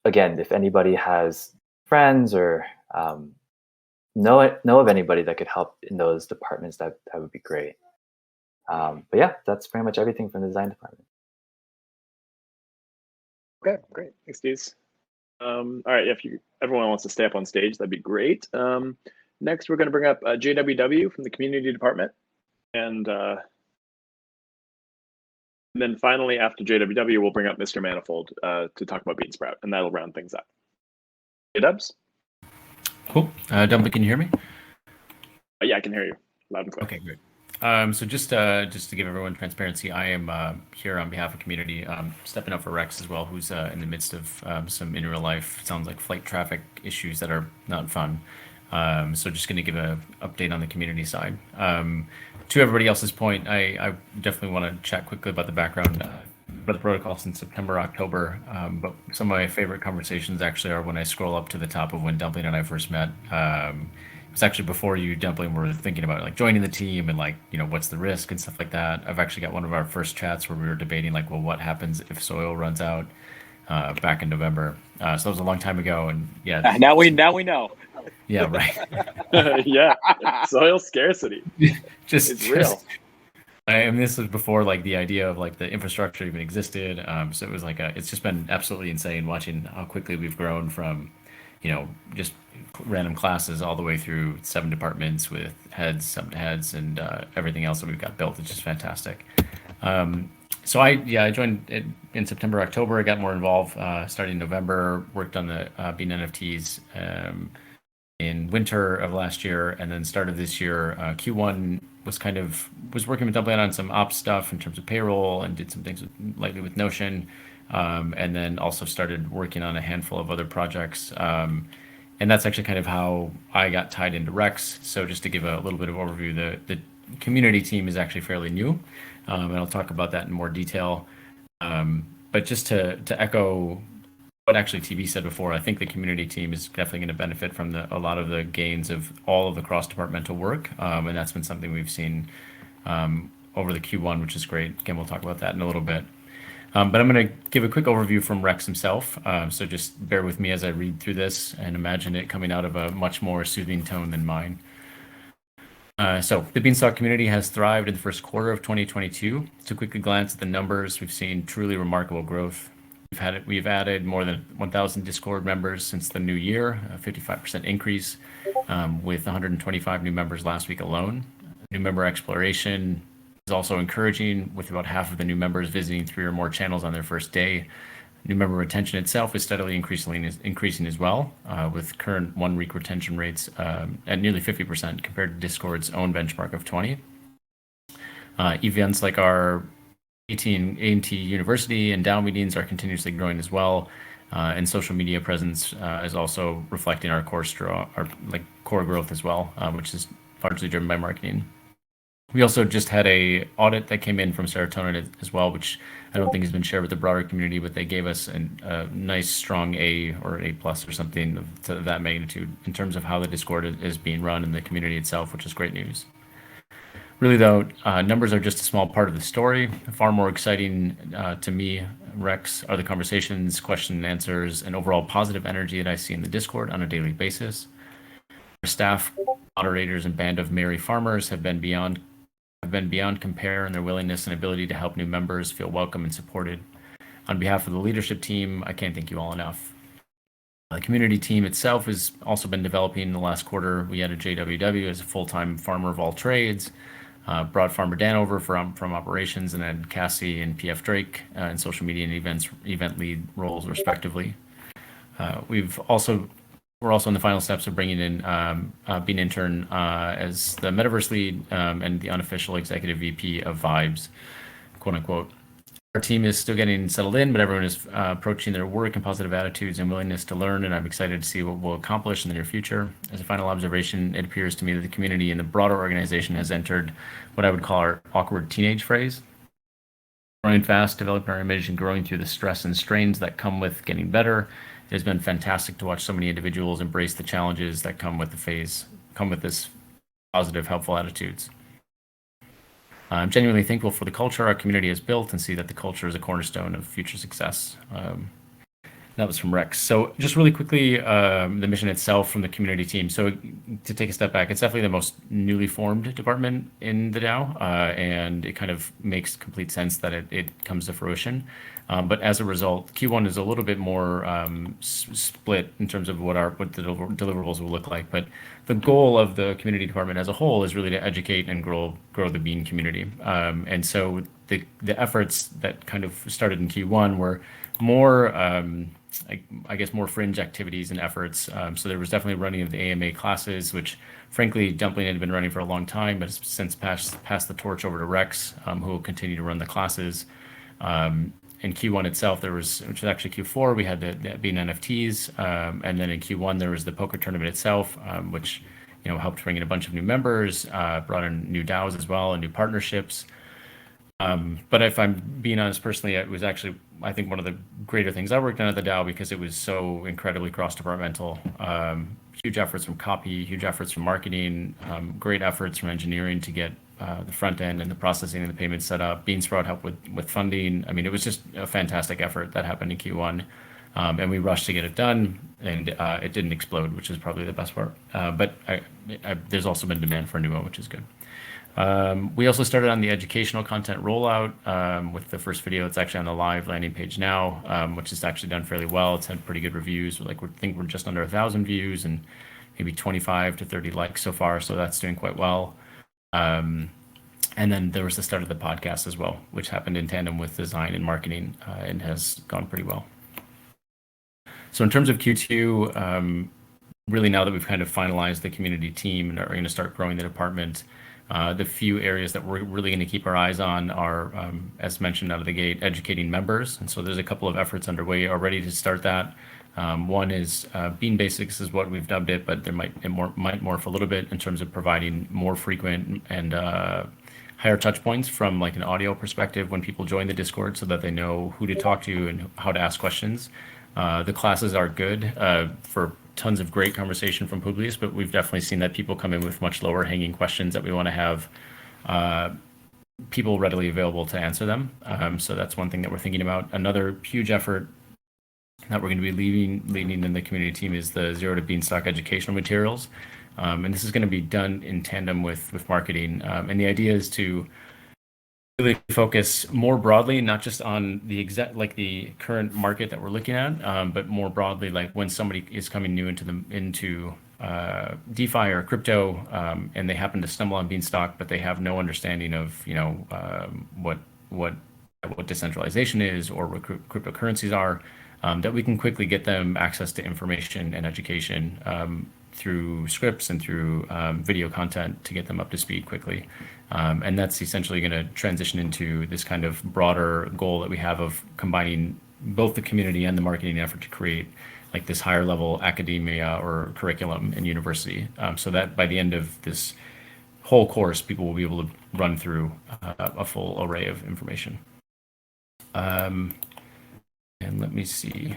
again, if anybody has friends or know of anybody that could help in those departments, that would be great. But yeah, that's pretty much everything from the design department. Okay, great. Thanks, Deez. All right, if everyone wants to stay up on stage, that'd be great. Next, we're going to bring up JWW from the community department. And then finally, after JWW, we'll bring up Mr. Manifold to talk about Beansprout, and that'll round things up. J-Dubs? Cool. Dumpling, can you hear me? Yeah, I can hear you loud and clear. Okay, great. So just to give everyone transparency, I am here on behalf of community, stepping up for Rex as well, who's in the midst of some in real life, sounds like flight traffic issues that are not fun. So just going to give an update on the community side. To everybody else's point, I definitely want to chat quickly about the background for the protocol since September, October. But some of my favorite conversations actually are when I scroll up to the top of when Dumpling and I first met. it's actually before you, Dumpling, were thinking about like joining the team and like, what's the risk and stuff like that. I've actually got one of our first chats where we were debating like, well, what happens if soil runs out back in November. So that was a long time ago, and yeah. Now we know. Yeah, right. Yeah, soil scarcity. It's real. And this was before like the idea of like the infrastructure even existed. So it was like it's just been absolutely insane watching how quickly we've grown from, just random classes all the way through 7 departments with heads, sub-heads, and everything else that we've got built. It's just fantastic. So I joined in September, October. I got more involved starting in November, worked on the Bean NFTs in winter of last year, and then started this year. Q1 was working with Dumpling on some ops stuff in terms of payroll, and did some things lightly with Notion, and then also started working on a handful of other projects. And that's actually kind of how I got tied into Rex. So just to give a little bit of overview, the community team is actually fairly new, and I'll talk about that in more detail. But just to echo what actually TB said before, I think the community team is definitely going to benefit from a lot of the gains of all of the cross-departmental work, and that's been something we've seen over the Q1, which is great. Again, we'll talk about that in a little bit. But I'm going to give a quick overview from Rex himself, so just bear with me as I read through this and imagine it coming out of a much more soothing tone than mine. So the Beanstalk community has thrived in the first quarter of 2022. To quickly glance at the numbers, we've seen truly remarkable growth. We've added more than 1,000 Discord members since the new year, a 55% increase, with 125 new members last week alone. New member exploration is also encouraging, with about half of the new members visiting 3 or more channels on their first day. New member retention itself is steadily increasing as well, with current 1-week retention rates at nearly 50% compared to Discord's own benchmark of 20. Events like our A&T University and DAO meetings are continuously growing as well, and social media presence is also reflecting our core growth as well, which is largely driven by marketing. We also just had a audit that came in from Serotonin as well, which I don't think has been shared with the broader community, but they gave us a nice strong A or A+ or something to that magnitude in terms of how the Discord is being run in the community itself, which is great news. Really, though, numbers are just a small part of the story. Far more exciting to me, Rex, are the conversations, question and answers, and overall positive energy that I see in the Discord on a daily basis. Our staff, moderators, and band of merry farmers have been beyond compare in their willingness and ability to help new members feel welcome and supported. On behalf of the leadership team, I can't thank you all enough. The community team itself has also been developing in the last quarter. We added JWW as a full-time farmer of all trades, brought Farmer Dan over from operations, and then Cassie and PF Drake in social media and event lead roles respectively. We're also in the final steps of bringing in Bean Intern as the Metaverse lead and the unofficial executive VP of Vibes, quote unquote. Our team is still getting settled in, but everyone is approaching their work and positive attitudes and willingness to learn, and I'm excited to see what we'll accomplish in the near future. As a final observation, it appears to me that the community and the broader organization has entered what I would call our awkward teenage phase. Growing fast, developing our image, and growing through the stress and strains that come with getting better. It has been fantastic to watch so many individuals embrace the challenges that come with this positive, helpful attitudes. I'm genuinely thankful for the culture our community has built and see that the culture is a cornerstone of future success. That was from Rex. So just really quickly, the mission itself from the community team. So to take a step back, it's definitely the most newly formed department in the DAO, and it kind of makes complete sense that it comes to fruition. But as a result, Q1 is a little bit more split in terms of what the deliverables will look like. But the goal of the community department as a whole is really to educate and grow the Bean community. And so the efforts that kind of started in Q1 were more, I guess, more fringe activities and efforts. So there was definitely running of the AMA classes, which frankly Dumpling had been running for a long time, but has since passed the torch over to Rex, who will continue to run the classes. In Q1 itself, which was actually Q4, we had the Bean NFTs, and then in Q1 there was the poker tournament itself, which helped bring in a bunch of new members, brought in new DAOs as well and new partnerships. But if I'm being honest personally, it was actually, I think, one of the greater things I worked on at the DAO because it was so incredibly cross-departmental. huge efforts from copy, huge efforts from marketing, great efforts from engineering to get the front end and the processing and the payments set up. Beansprout helped with funding. I mean, it was just a fantastic effort that happened in Q1. And we rushed to get it done, and it didn't explode, which is probably the best part. But there's also been demand for a new one, which is good. We also started on the educational content rollout with the first video. It's actually on the live landing page now, which has actually done fairly well. It's had pretty good reviews. We think we're just under 1,000 views and maybe 25 to 30 likes so far. So that's doing quite well. And then there was the start of the podcast as well, which happened in tandem with design and marketing and has gone pretty well. So in terms of Q2, really now that we've kind of finalized the community team and are going to start growing the department, the few areas that we're really going to keep our eyes on are, as mentioned out of the gate, educating members. And so there's a couple of efforts underway already to start that. One is Bean Basics is what we've dubbed it, but there might morph a little bit in terms of providing more frequent and higher touch points from like an audio perspective when people join the Discord so that they know who to talk to and how to ask questions. The classes are good for tons of great conversation from Publius, but we've definitely seen that people come in with much lower hanging questions that we want to have people readily available to answer them. So that's one thing that we're thinking about. Another huge effort that we're going to be leading in the community team is the Zero to Beanstalk educational materials. And this is going to be done in tandem with marketing. And the idea is to really focus more broadly, not just on the the current market that we're looking at, but more broadly, like when somebody is coming new into DeFi or crypto, and they happen to stumble on Beanstalk, but they have no understanding of what decentralization is or what cryptocurrencies are, that we can quickly get them access to information and education through scripts and through video content to get them up to speed quickly. And that's essentially going to transition into this kind of broader goal that we have of combining both the community and the marketing effort to create like this higher level academia or curriculum in university, so that by the end of this whole course, people will be able to run through a full array of information. And let me see.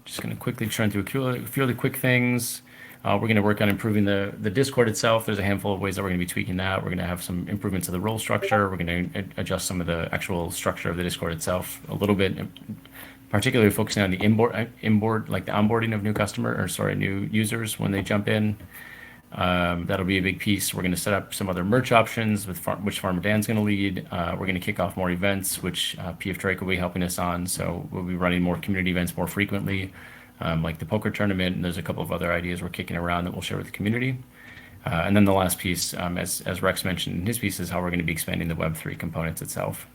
Just going to quickly churn through a few other quick things. We're going to work on improving the Discord itself. There's a handful of ways that we're going to be tweaking that. We're going to have some improvements to the role structure. We're going to adjust some of the actual structure of the Discord itself a little bit, particularly focusing on the like the onboarding of new users when they jump in. That'll be a big piece. We're going to set up some other merch options with which Farmer Dan's going to lead. We're going to kick off more events, which PF Drake will be helping us on. So we'll be running more community events more frequently, like the poker tournament. And there's a couple of other ideas we're kicking around that we'll share with the community. And then the last piece, as Rex mentioned in his piece, is how we're going to be expanding the Web3 components itself.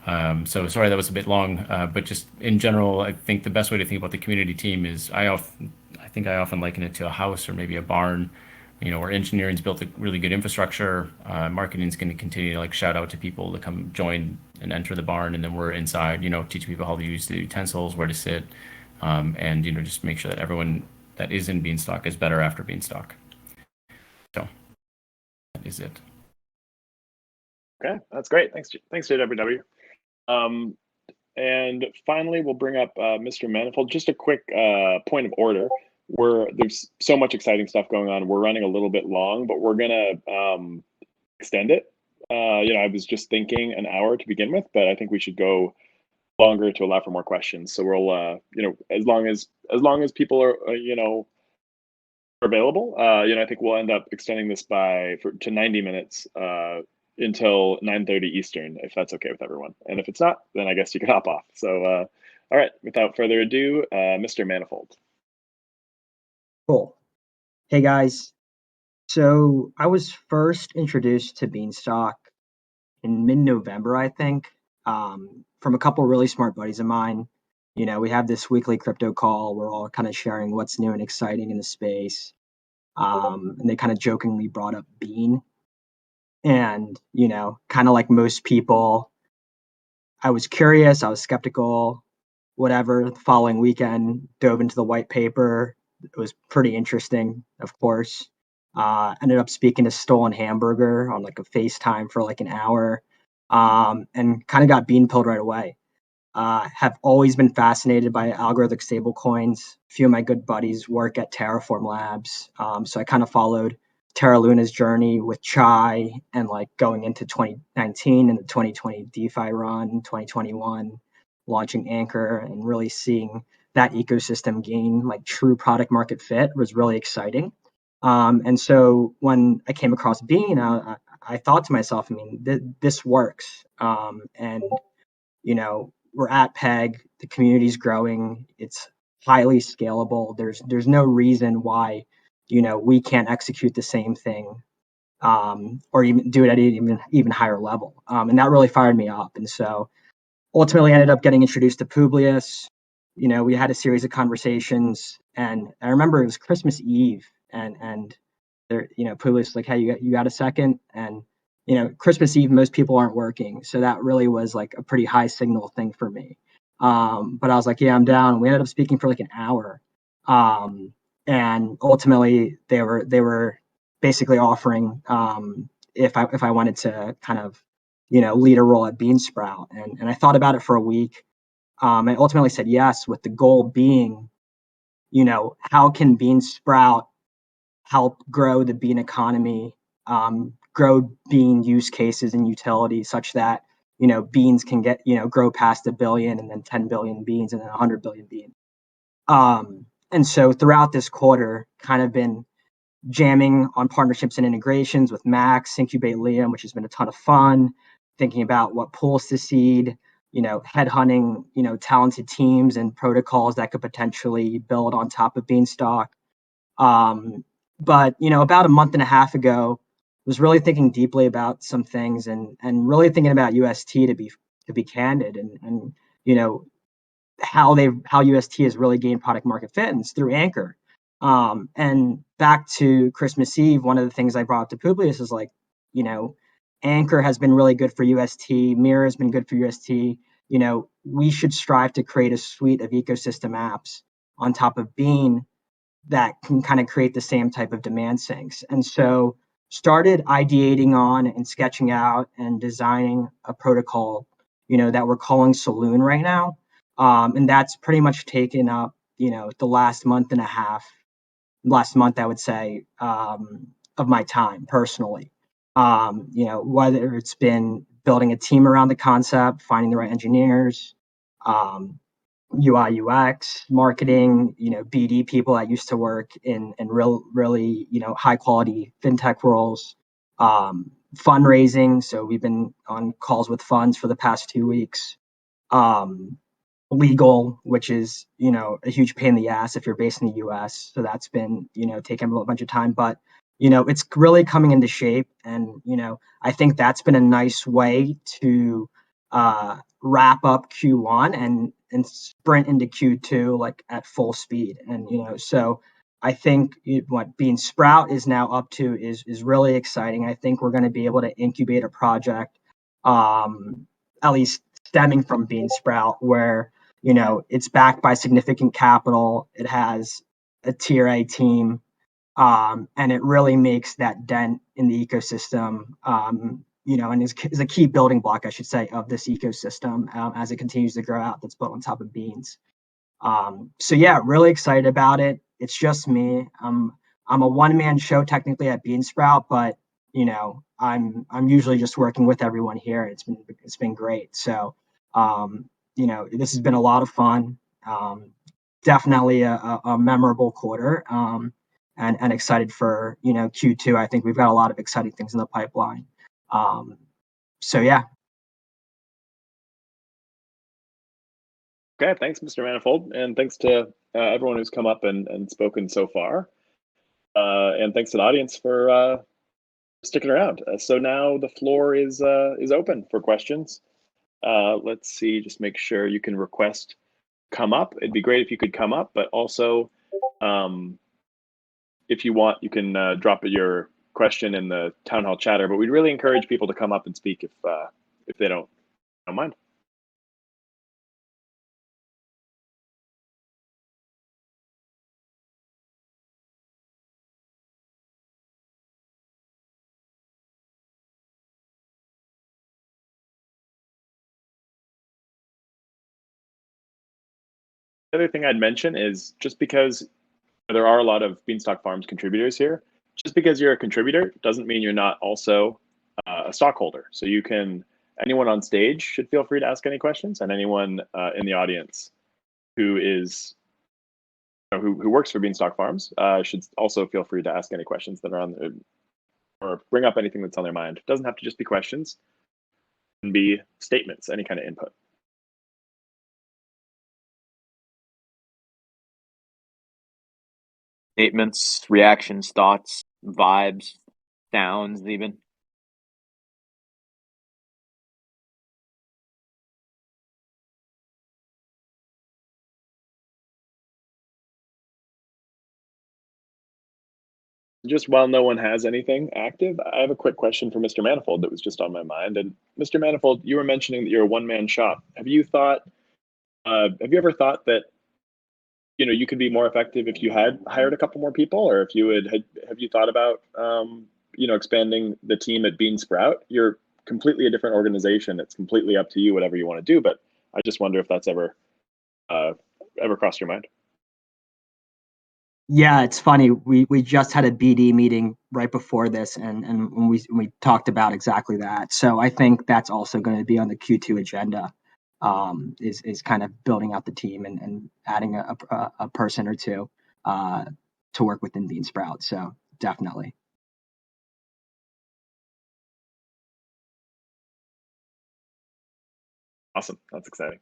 So sorry that was a bit long, but just in general, I think the best way to think about the community team is I often liken it to a house or maybe a barn. Where engineering's built a really good infrastructure, marketing's going to continue to like shout out to people to come join and enter the barn, and then we're inside, teaching people how to use the utensils, where to sit, and just make sure that everyone that is in Beanstalk is better after Beanstalk. So that is it. Okay, that's great. Thanks, JWW. And finally, we'll bring up Mr. Manifold. Just a quick point of order. There's so much exciting stuff going on. We're running a little bit long, but we're gonna extend it. I was just thinking an hour to begin with, but I think we should go longer to allow for more questions. So we'll, as long as people are, available, I think we'll end up extending this to 90 minutes until 9:30 Eastern, if that's okay with everyone. And if it's not, then I guess you can hop off. So, all right, without further ado, Mr. Manifold. Cool. Hey guys. So I was first introduced to Beanstalk in mid-November, I think, from a couple really smart buddies of mine. We have this weekly crypto call. We're all kind of sharing what's new and exciting in the space. And they kind of jokingly brought up Bean. And, kind of like most people, I was curious, I was skeptical, whatever. The following weekend, dove into the white paper. It was pretty interesting, of course. Ended up speaking to Stolen Hamburger on like a FaceTime for like an hour, and kind of got bean pilled right away. Have always been fascinated by algorithmic stablecoins. A few of my good buddies work at Terraform Labs, so I kind of followed Terra Luna's journey with Chai and like going into 2019 and the 2020 DeFi run, 2021 launching Anchor, and really seeing that ecosystem gain like true product market fit was really exciting. And so when I came across Bean, I thought to myself, I mean, this works. And we're at Peg, the community's growing, it's highly scalable. There's no reason why, we can't execute the same thing, or even do it at an even higher level. And that really fired me up. And so ultimately ended up getting introduced to Publius. We had a series of conversations, and I remember it was Christmas Eve, and there, Publius was like, "Hey, you got a second?" And Christmas Eve, most people aren't working, so that really was like a pretty high signal thing for me. But I was like, "Yeah, I'm down." We ended up speaking for like an hour, and ultimately they were basically offering, if I wanted to kind of lead a role at Beansprout. And I thought about it for a week. I ultimately said yes, with the goal being, how can Beansprout help grow the bean economy, grow bean use cases and utility such that, beans can get, grow past 1 billion and then 10 billion beans and then 100 billion beans. And so throughout this quarter, kind of been jamming on partnerships and integrations with Max, Incubate Liam, which has been a ton of fun, thinking about what pools to seed, headhunting, talented teams and protocols that could potentially build on top of Beanstalk. But, about a month and a half ago, was really thinking deeply about some things and really thinking about UST to be candid, and how UST has really gained product market fit, and it's through Anchor. And back to Christmas Eve, one of the things I brought up to Publius is like, Anchor has been really good for UST. Mirror has been good for UST. We should strive to create a suite of ecosystem apps on top of Bean that can kind of create the same type of demand sinks. And so started ideating on and sketching out and designing a protocol, that we're calling Saloon right now. And that's pretty much taken up, the last month, I would say, of my time personally. Whether it's been building a team around the concept, finding the right engineers, UI, UX, marketing, BD people that used to work in really, high quality fintech roles, fundraising. So we've been on calls with funds for the past 2 weeks. Legal, which is, a huge pain in the ass if you're based in the US. So that's been, taking a bunch of time, but, it's really coming into shape. And, I think that's been a nice way to wrap up Q1 and sprint into Q2 like at full speed. And, so I think what Beansprout is now up to is really exciting. I think we're going to be able to incubate a project, at least stemming from Beansprout, where it's backed by significant capital. It has a tier A team, and it really makes that dent in the ecosystem, and is a key building block, I should say, of this ecosystem, as it continues to grow out, that's built on top of Beans. So yeah, really excited about it. It's just me. I'm a one-man show technically at Beansprout, but I'm usually just working with everyone here. It's been great. So this has been a lot of fun. Definitely a memorable quarter, and excited for Q2. I think we've got a lot of exciting things in the pipeline. So yeah. Okay, thanks, Mr. Manifold, and thanks to everyone who's come up and spoken so far, and thanks to the audience for sticking around. So now the floor is open for questions. Let's see, just make sure you can request come up. It'd be great if you could come up, but also, if you want, you can drop your question in the town hall chatter. But we'd really encourage people to come up and speak if they don't mind. The other thing I'd mention is just because there are a lot of Beanstalk Farms contributors here, just because you're a contributor doesn't mean you're not also a stockholder. So anyone on stage should feel free to ask any questions, and anyone in the audience who is who works for Beanstalk Farms should also feel free to ask any questions that are on or bring up anything that's on their mind. It doesn't have to just be questions; it can be statements, any kind of input. Statements, reactions, thoughts, vibes, sounds, even. Just while no one has anything active, I have a quick question for Mr. Manifold that was just on my mind. And Mr. Manifold, you were mentioning that you're a one-man shop. Have you ever thought that you could be more effective if you had hired a couple more people, or if you have you thought about expanding the team at Bean Sprout? You're completely a different organization. It's completely up to you, whatever you want to do. But I just wonder if that's ever crossed your mind. Yeah, it's funny. We just had a BD meeting right before this, and when we talked about exactly that. So I think that's also going to be on the Q2 agenda. Is kind of building out the team and adding a person or two to work within Bean Sprout. So definitely. Awesome. That's exciting.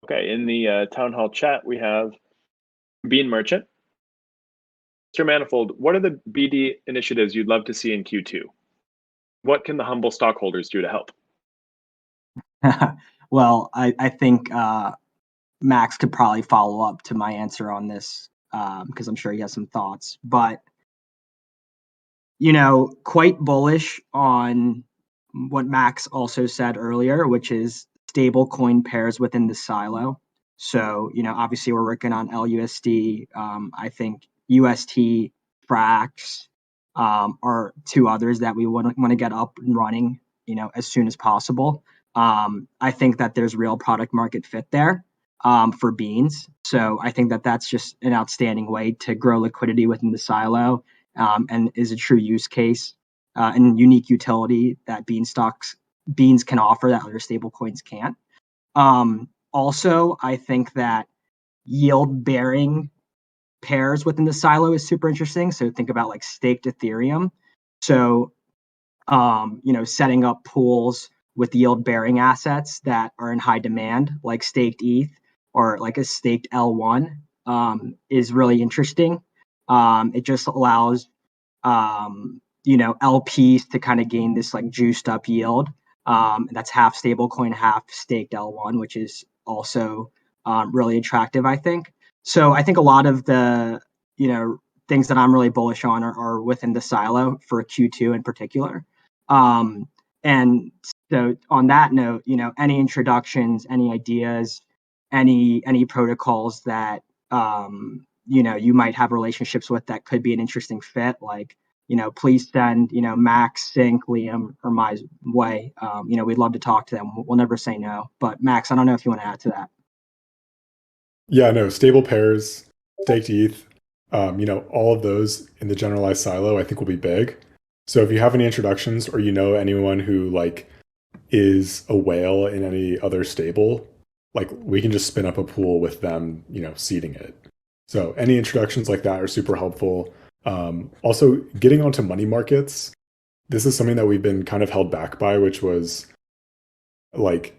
Okay, in the town hall chat, we have Bean Merchant. Mr. Manifold, what are the BD initiatives you'd love to see in Q2? What can the humble stockholders do to help? Well, I think Max could probably follow up to my answer on this because I'm sure he has some thoughts. But quite bullish on what Max also said earlier, which is stable coin pairs within the silo. So, obviously we're working on LUSD. I think UST, Frax are two others that we want to get up and running, as soon as possible. I think that there's real product market fit there for beans. So I think that that's just an outstanding way to grow liquidity within the silo and is a true use case and unique utility that beans can offer that other stable coins can't. Also, I think that yield bearing pairs within the silo is super interesting. So think about like staked Ethereum. So, setting up pools with yield bearing assets that are in high demand, like staked ETH or like a staked L1 is really interesting. It just allows LPs to kind of gain this like juiced up yield. That's half stablecoin, half staked L1, which is also really attractive, I think. So I think a lot of the, things that I'm really bullish on are within the silo for Q2 in particular. And so on that note, any introductions, any ideas, any protocols that, you might have relationships with that could be an interesting fit, like, please send, Max, Sync, Liam, or my way. We'd love to talk to them. We'll never say no. But Max, I don't know if you want to add to that. Yeah, no, stable pairs, staked ETH, all of those in the generalized silo, I think will be big. So if you have any introductions or anyone who like is a whale in any other stable, like we can just spin up a pool with them, seeding it. So any introductions like that are super helpful. Also, getting onto money markets, this is something that we've been kind of held back by, which was like,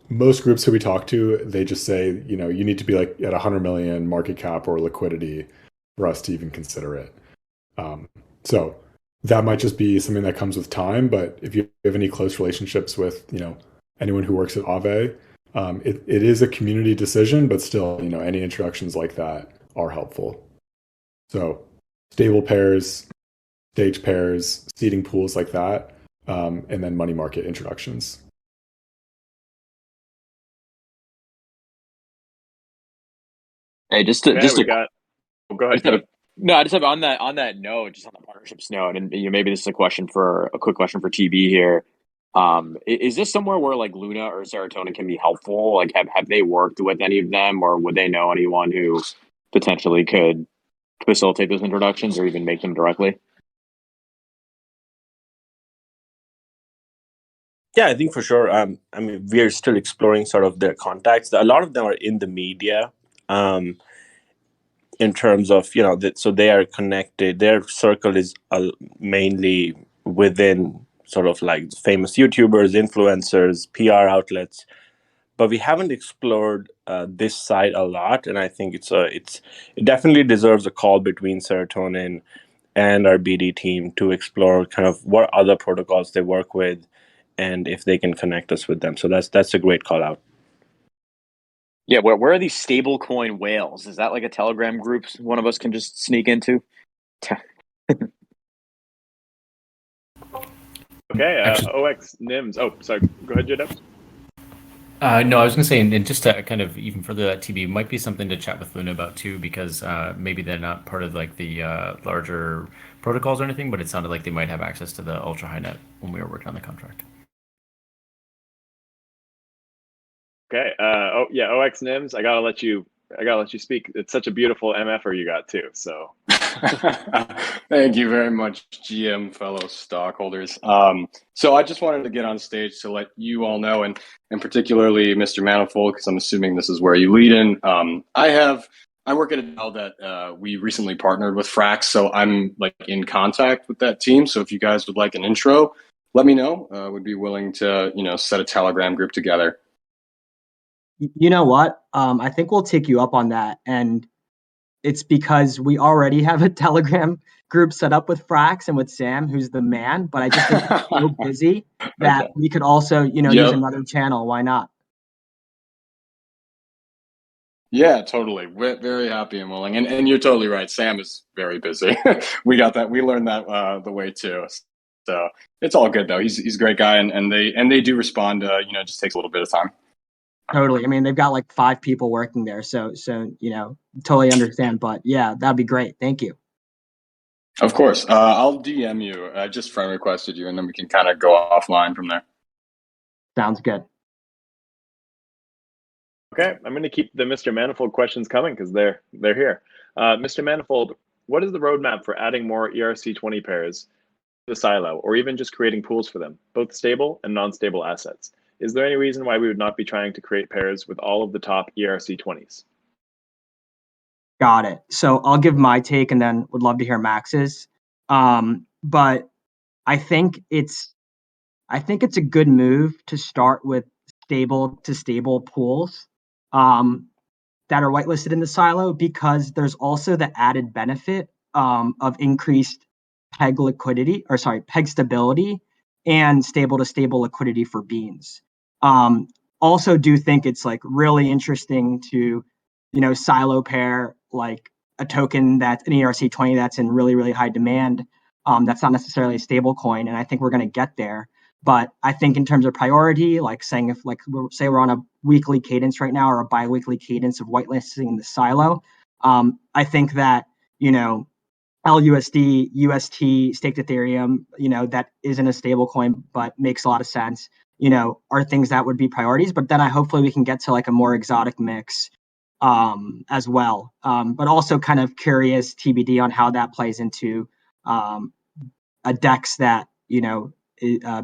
most groups who we talk to, they just say, you need to be like at 100 million market cap or liquidity for us to even consider it. So that might just be something that comes with time. But if you have any close relationships with, anyone who works at Aave, it is a community decision, but still, any introductions like that are helpful. So stable pairs, stage pairs, seeding pools like that, and then money market introductions. Hey, just Okay, to we got. Oh, go ahead. I just have on that note, just on the partnerships note, and maybe this is a quick question for TB here. Is this somewhere where like Luna or Serotonin can be helpful? Like, have they worked with any of them, or would they know anyone who potentially could facilitate those introductions or even make them directly? Yeah, I think for sure. I mean, we are still exploring sort of their contacts. A lot of them are in the media. In terms of so they are connected. Their circle is mainly within sort of like famous YouTubers, influencers, PR outlets, but we haven't explored this side a lot. And I think it definitely deserves a call between Serotonin and our BD team to explore kind of what other protocols they work with and if they can connect us with them. So that's a great call out. Yeah, where are these stablecoin whales? Is that like a Telegram group one of us can just sneak into? Okay, Actually- OX NIMS. Oh, sorry. Go ahead, JW. No, I was going to say, and just to kind of even further that, TB, might be something to chat with Luna about too, because maybe they're not part of like the larger protocols or anything, but it sounded like they might have access to the ultra high net when we were working on the contract. Okay. Oh yeah, OX NIMS. I gotta let you speak. It's such a beautiful MFer you got too. So. Thank you very much, GM, fellow stockholders. So I just wanted to get on stage to let you all know, and particularly Mr. Manifold, because I'm assuming this is where you lead in. I work at a DAO that we recently partnered with Frax, so I'm like in contact with that team. So if you guys would like an intro, let me know. Would be willing to set a Telegram group together. You know what? I think we'll take you up on that, and it's because we already have a Telegram group set up with Frax and with Sam, who's the man. But I just think he's so busy that Okay. we could also, use another channel. Why not? Yeah, totally. We're very happy and willing. And you're totally right. Sam is very busy. We got that. We learned that the way too. So it's all good though. He's a great guy, and they do respond. It just takes a little bit of time. Totally. I mean, they've got like 5 people working there, so totally understand. But yeah, that'd be great. Thank you. Of course. I'll DM you. I just friend requested you, and then we can kind of go offline from there. Sounds good. Okay, I'm going to keep the Mr. Manifold questions coming because they're here. Mr. Manifold, what is the roadmap for adding more ERC20 pairs to the silo, or even just creating pools for them, both stable and non-stable assets? Is there any reason why we would not be trying to create pairs with all of the top ERC20s? Got it. So I'll give my take and then would love to hear Max's. But I think it's a good move to start with stable pools that are whitelisted in the silo, because there's also the added benefit of increased peg stability and stable liquidity for beans. Also do think it's like really interesting to, silo pair like a token that's an ERC20 that's in really, really high demand. That's not necessarily a stable coin. And I think we're going to get there. But I think in terms of priority, like saying if like say we're on a weekly cadence right now or a bi-weekly cadence of whitelisting in the silo, I think that, LUSD, UST, staked Ethereum, that isn't a stable coin but makes a lot of sense, are things that would be priorities. But then hopefully we can get to like a more exotic mix as well. But also kind of curious TBD on how that plays into a DEX that,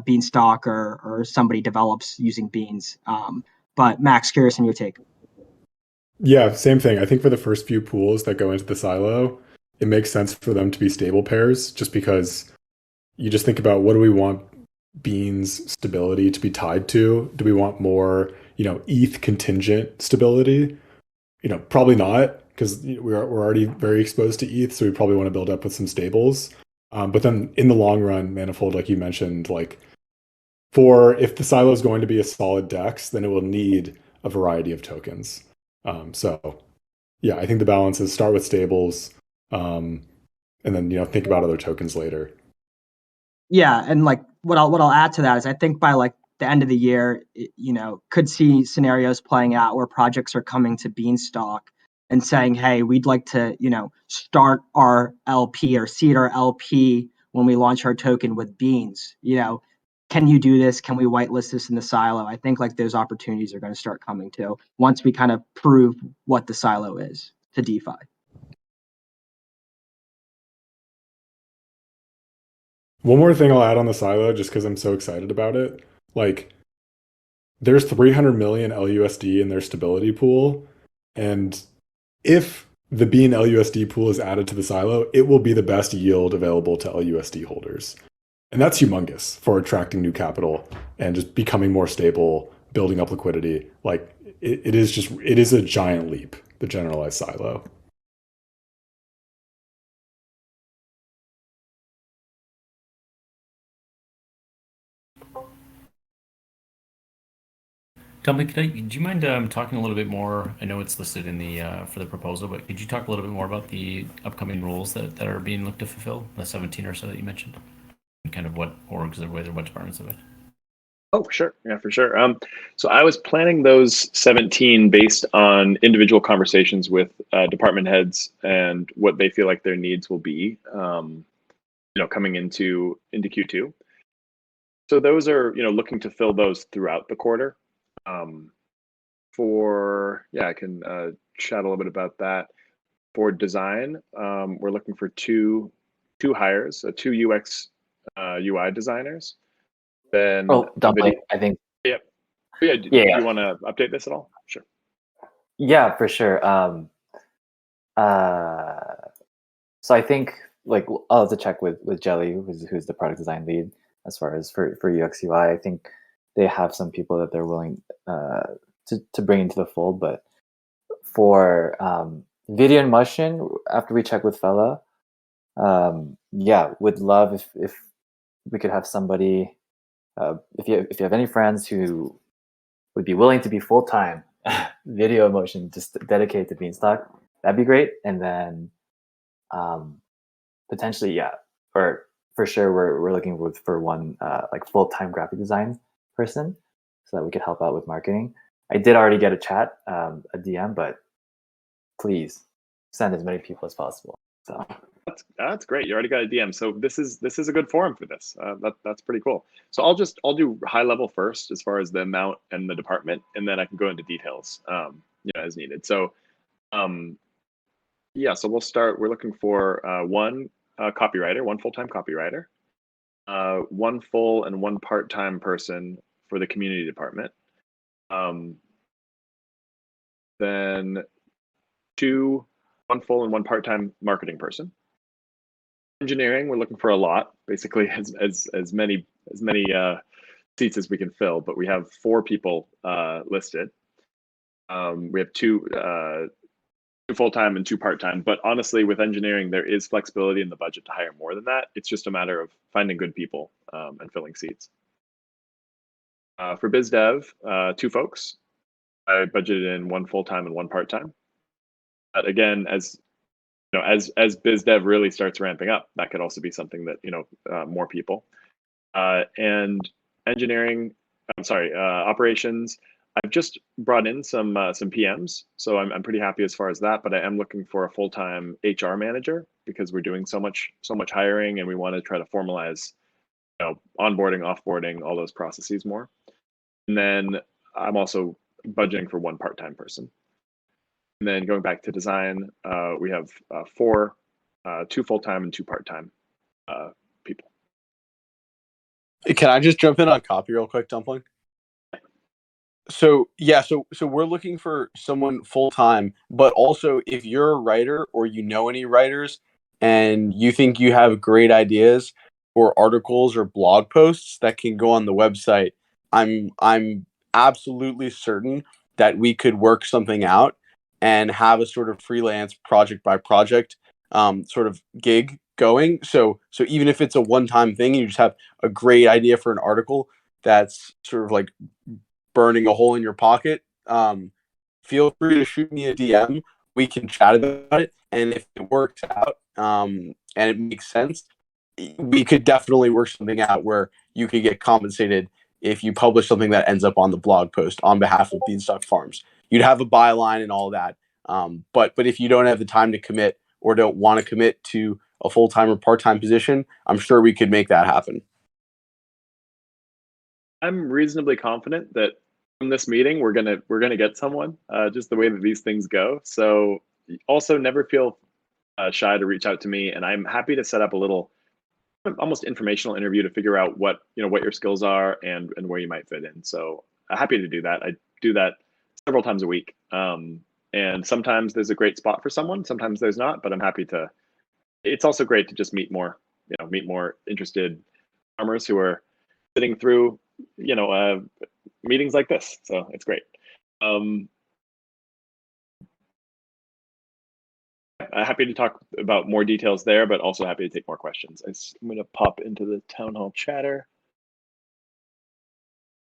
Beanstalk or somebody develops using beans. But Max, curious on your take. Yeah, same thing. I think for the first few pools that go into the silo, it makes sense for them to be stable pairs, just because you just think about what do we want beans stability to be tied to? Do we want more, ETH contingent stability? Probably not, because we're already very exposed to ETH, so we probably want to build up with some stables. But then in the long run, Manifold, like you mentioned, like if the silo is going to be a solid DEX, then it will need a variety of tokens. So yeah, I think the balance is start with stables, and then think about other tokens later. Yeah, and like what I'll add to that is I think by like the end of the year, could see scenarios playing out where projects are coming to Beanstalk and saying, "Hey, we'd like to, start our LP or seed our LP when we launch our token with Beans. Can you do this? Can we whitelist this in the silo?" I think like those opportunities are going to start coming too once we kind of prove what the silo is to DeFi. One more thing I'll add on the silo, just because I'm so excited about it. Like, there's 300 million LUSD in their stability pool, and if the Bean LUSD pool is added to the silo, it will be the best yield available to LUSD holders. And that's humongous for attracting new capital and just becoming more stable, building up liquidity. Like, it is a giant leap, the generalized silo. Dumpling, do you mind talking a little bit more? I know it's listed in the for the proposal, but could you talk a little bit more about the upcoming roles that are being looked to fulfill, the 17 or so that you mentioned, and kind of what orgs or what departments of it? Oh, sure. Yeah, for sure. So I was planning those 17 based on individual conversations with department heads and what they feel like their needs will be, coming into Q2. So those are, looking to fill those throughout the quarter. I can chat a little bit about that. For design, we're looking for two hires, two UX UI designers. Then Dumpling, I think. Yep. Yeah. Do you want to update this at all? Sure. Yeah, for sure. So I think like I'll have to check with Jelly, who's the product design lead, as far as for UX UI. I think they have some people that they're willing to bring into the fold, but for video and motion, after we check with Fella, would love if we could have somebody. If you have any friends who would be willing to be full-time video motion, just dedicated to Beanstalk, that'd be great. And then potentially, for sure, we're looking for one like full-time graphic design person, so that we could help out with marketing. I did already get a chat, a DM, but please send as many people as possible. So that's great. You already got a DM. So this is a good forum for this. That's pretty cool. So I'll do high level first as far as the amount and the department, and then I can go into details, as needed. So, so we'll start. We're looking for one copywriter, one full-time copywriter, one full and one part-time person for the community department. Then one full and one part-time marketing person. Engineering, we're looking for a lot, basically as many seats as we can fill, but we have 4 people listed. We have two full-time and 2 part-time, but honestly, with engineering, there is flexibility in the budget to hire more than that. It's just a matter of finding good people and filling seats. For biz dev, 2 folks. I budgeted in 1 full-time and 1 part-time. But again, as biz dev really starts ramping up, that could also be something that more people. And engineering, operations. I've just brought in some PMs, so I'm pretty happy as far as that. But I am looking for a full-time HR manager because we're doing so much hiring, and we want to try to formalize, onboarding, offboarding, all those processes more. And then I'm also budgeting for 1 part-time person. And then going back to design, we have 4, 2 full-time and 2 part-time people. Can I just jump in on copy real quick, Dumpling? So we're looking for someone full-time, but also if you're a writer or any writers and you think you have great ideas for articles or blog posts that can go on the website, I'm absolutely certain that we could work something out and have a sort of freelance project by project sort of gig going. So even if it's a one-time thing, you just have a great idea for an article that's sort of like burning a hole in your pocket, feel free to shoot me a DM we can chat about it. And if it works out and it makes sense, we could definitely work something out where you could get compensated if you publish something that ends up on the blog post on behalf of Beanstalk Farms. You'd have a byline and all that. But if you don't have the time to commit or don't want to commit to a full-time or part-time position, I'm sure we could make that happen. I'm reasonably confident that from this meeting we're gonna get someone. Just the way that these things go. So also never feel shy to reach out to me, and I'm happy to set up a little almost informational interview to figure out what your skills are and where you might fit in. So happy to do that. I do that several times a week. And sometimes there's a great spot for someone, sometimes there's not, but I'm happy to. It's also great to just meet more interested farmers who are sitting through meetings like this. So it's great. Happy to talk about more details there, but also happy to take more questions. I'm going to pop into the town hall chatter.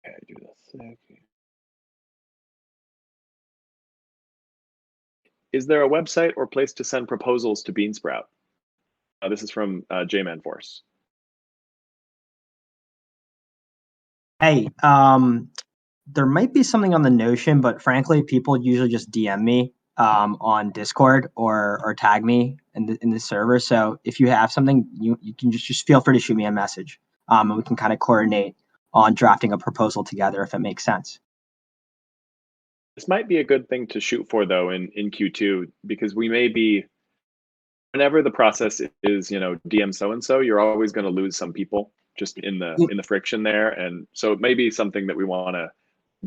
Okay, do this. Okay. Is there a website or place to send proposals to Beansprout? This is from J-Man Force. Hey, there might be something on the Notion, but frankly, people usually just DM me on Discord or tag me in the server. So if you have something, you can just feel free to shoot me a message, and we can kind of coordinate on drafting a proposal together if it makes sense. This might be a good thing to shoot for though in Q2, because we may be, whenever the process is DM so and so, you're always going to lose some people just in the friction there, and so it may be something that we want to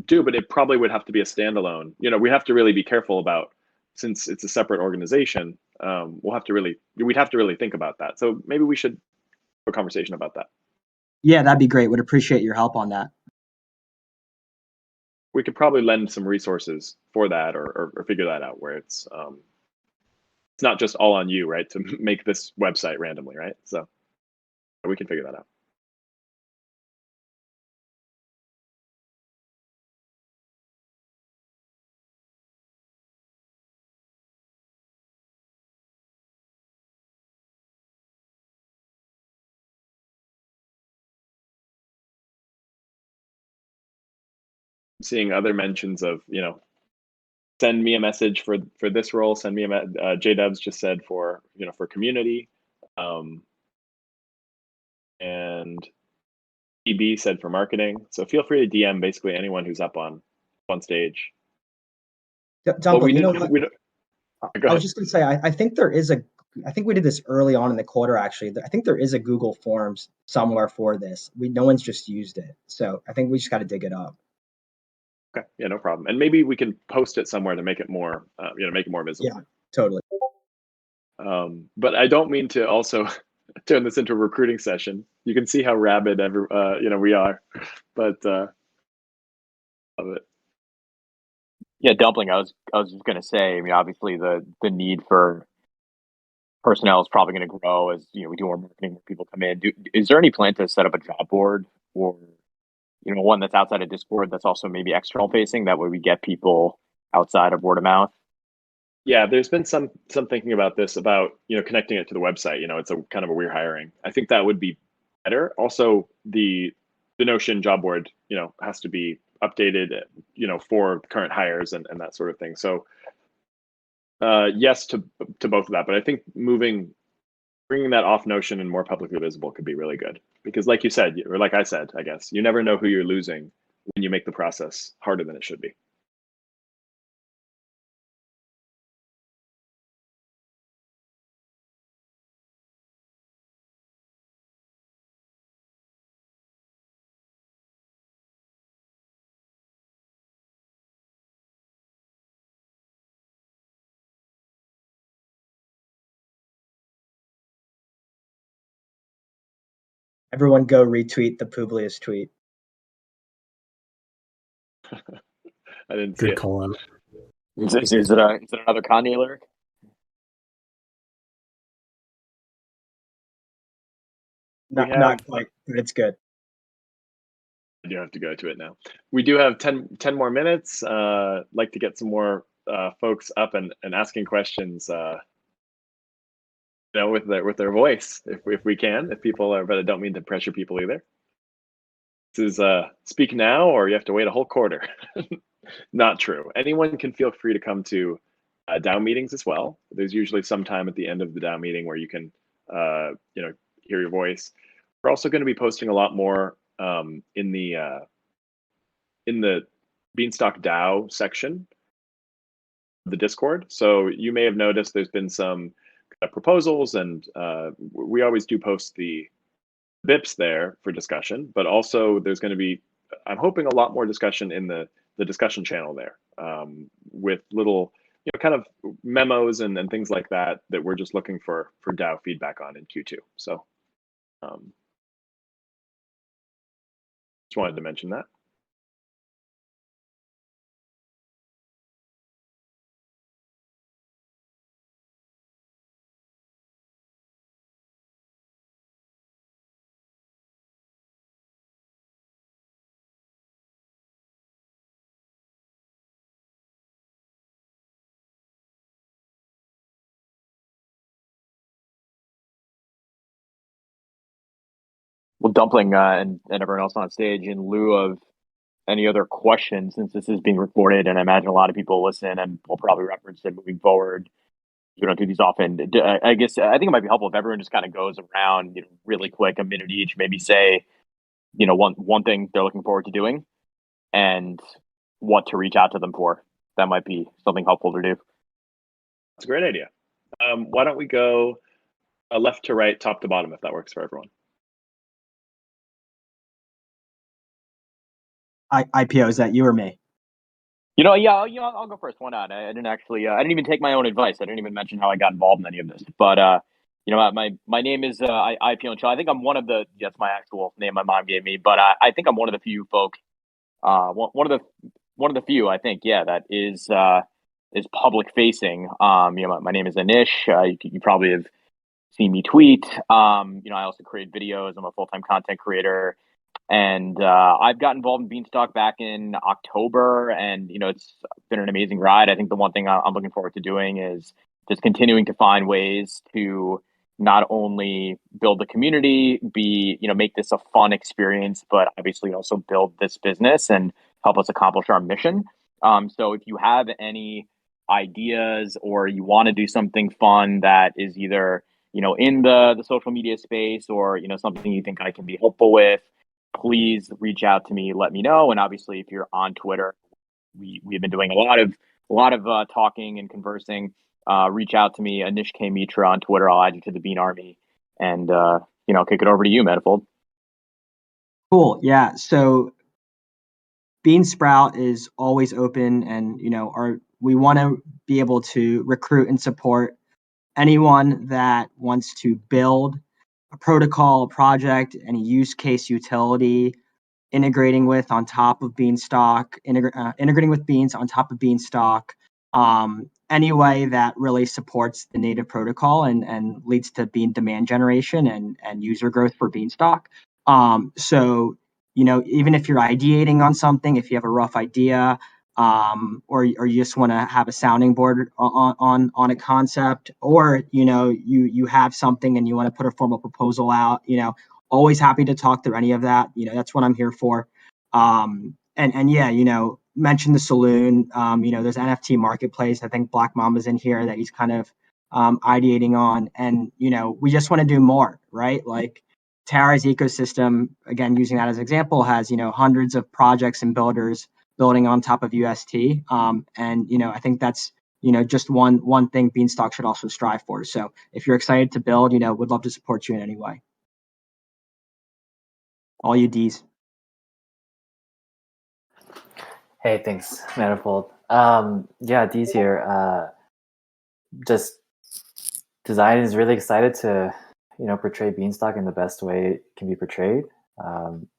do, but it probably would have to be a standalone. We have to really be careful about, since it's a separate organization. We'd have to really think about that. So maybe we should have a conversation about that. Yeah, that'd be great. Would appreciate your help on that. We could probably lend some resources for that, or figure that out, where it's not just all on you, right, to make this website randomly, right? So we can figure that out. Seeing other mentions of send me a message for this role, send me a J-Dubs just said for for community, and EB said for marketing. So feel free to DM basically anyone who's up on stage. Dumpling, what? I was just going to say, I think there is I think we did this early on in the quarter, actually. I think there is a Google Forms somewhere for this. No one's just used it. So I think we just got to dig it up. Okay, yeah, no problem. And maybe we can post it somewhere to make it more, make it more visible. Yeah, totally. But I don't mean to also turn this into a recruiting session. You can see how rabid we are, but love it. Yeah, Dumpling. I was just gonna say. I mean, obviously the need for personnel is probably going to grow as we do more marketing, more people come in. Is there any plan to set up a job board, or one that's outside of Discord that's also maybe external facing? That way we get people outside of word of mouth. Yeah, there's been some thinking about this, about connecting it to the website. It's a kind of a we're hiring. I think that would be better. Also, the Notion job board has to be updated for current hires and that sort of thing. So yes to both of that, but I think bringing that off Notion and more publicly visible could be really good, because like you said, or like I said, I guess you never know who you're losing when you make the process harder than it should be. Everyone go retweet the Publius tweet. I didn't see Good it. call out. Is it another Kanye lyric? Not quite, but it's good. I do have to go to it now. We do have 10 more minutes. Like to get some more folks up and asking questions, with their voice, if we can, if people are, but I don't mean to pressure people either. This is speak now, or you have to wait a whole quarter. Not true. Anyone can feel free to come to DAO meetings as well. There's usually some time at the end of the DAO meeting where you can, hear your voice. We're also going to be posting a lot more in the Beanstalk DAO section of the Discord. So you may have noticed there's been some proposals, and we always do post the BIPs there for discussion, but also there's going to be, I'm hoping, a lot more discussion in the discussion channel there, with little, kind of memos and things like that we're just looking for DAO feedback on in Q2. So just wanted to mention that. Well, Dumpling and everyone else on stage, in lieu of any other questions, since this is being recorded, and I imagine a lot of people listen and will probably reference it moving forward. We don't do these often. I guess I think it might be helpful if everyone just kind of goes around, really quick, a minute each, maybe say, one thing they're looking forward to doing, and what to reach out to them for. That might be something helpful to do. That's a great idea. Why don't we go left to right, top to bottom, if that works for everyone? IPO, is that you or me? Yeah, I'll go first. Why not? I didn't actually, I didn't even take my own advice. I didn't even mention how I got involved in any of this. But my name is IPO and Chill. I think I'm one of the. That's my actual name my mom gave me. But I think I'm one of the few folks. One of the few, I think. Yeah, that is public facing. My name is Anish. You probably have seen me tweet. I also create videos. I'm a full-time content creator. And I've got involved in Beanstalk back in October, and it's been an amazing ride. I think the one thing I'm looking forward to doing is just continuing to find ways to not only build the community, make this a fun experience, but obviously also build this business and help us accomplish our mission. So if you have any ideas, or you want to do something fun that is either in the social media space, or something you think I can be helpful with, please reach out to me, let me know. And obviously, if you're on Twitter, we've been doing a lot of talking and conversing. Reach out to me, Anish K. Mitra on Twitter. I'll add you to the Bean Army, and kick it over to you, Manifold. Cool. Yeah. So Bean Sprout is always open, and we want to be able to recruit and support anyone that wants to build a protocol, a project, any use case utility, integrating with on top of Beanstalk, integrating with Beans on top of Beanstalk, any way that really supports the native protocol and leads to Bean demand generation and user growth for Beanstalk. So, even if you're ideating on something, if you have a rough idea, or you just want to have a sounding board on a concept, or you have something and you want to put a formal proposal out, always happy to talk through any of that. That's what I'm here for. And yeah, mention the saloon. There's NFT marketplace. I think Black Mama's in here that he's kind of ideating on, and we just want to do more, right? Like Terra's ecosystem, again, using that as an example, has hundreds of projects and builders building on top of UST. And I think that's just one thing Beanstalk should also strive for. So if you're excited to build, would love to support you in any way. All you D's. Hey, thanks, Manifold. Yeah, D's here. Just design is really excited to portray Beanstalk in the best way it can be portrayed.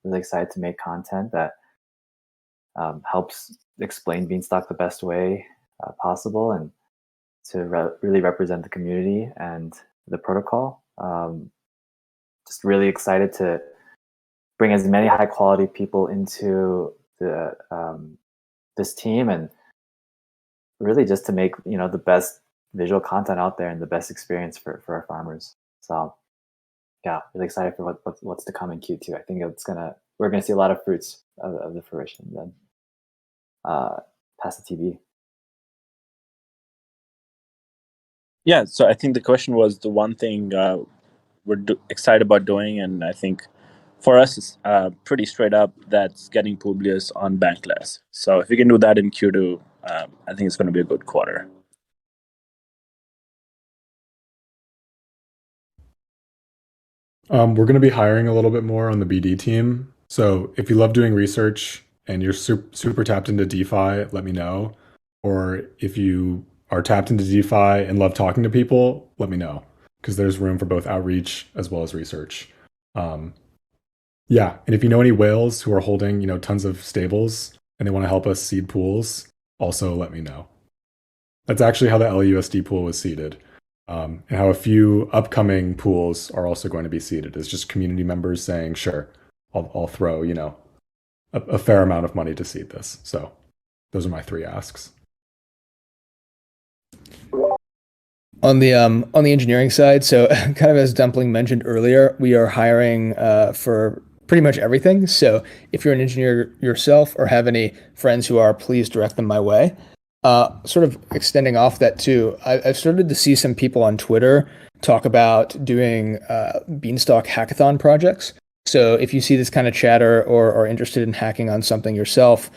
Really excited to make content that helps explain Beanstalk the best way possible, and to really represent the community and the protocol. Just really excited to bring as many high quality people into the this team, and really just to make the best visual content out there and the best experience for our farmers. So yeah, really excited for what's to come in Q2. I think we're gonna see a lot of fruits of the fruition then past the TV. Yeah, so I think the question was the one thing we're excited about doing, and I think for us it's pretty straight up, that's getting Publius on Bankless. So if we can do that in Q2, I think it's going to be a good quarter. We're going to be hiring a little bit more on the BD team. So if you love doing research and you're super tapped into DeFi, let me know. Or if you are tapped into DeFi and love talking to people, let me know, because there's room for both outreach as well as research. Yeah, and if you know any whales who are holding tons of stables and they want to help us seed pools, also let me know. That's actually how the LUSD pool was seeded. And how a few upcoming pools are also going to be seeded. It's just community members saying, sure, I'll throw, a fair amount of money to seed this. So those are my 3 asks. On the engineering side, so kind of as Dumpling mentioned earlier, we are hiring for pretty much everything. So if you're an engineer yourself or have any friends who are, please direct them my way. Sort of extending off that too, I've started to see some people on Twitter talk about doing Beanstalk hackathon projects. So if you see this kind of chatter or are interested in hacking on something yourself,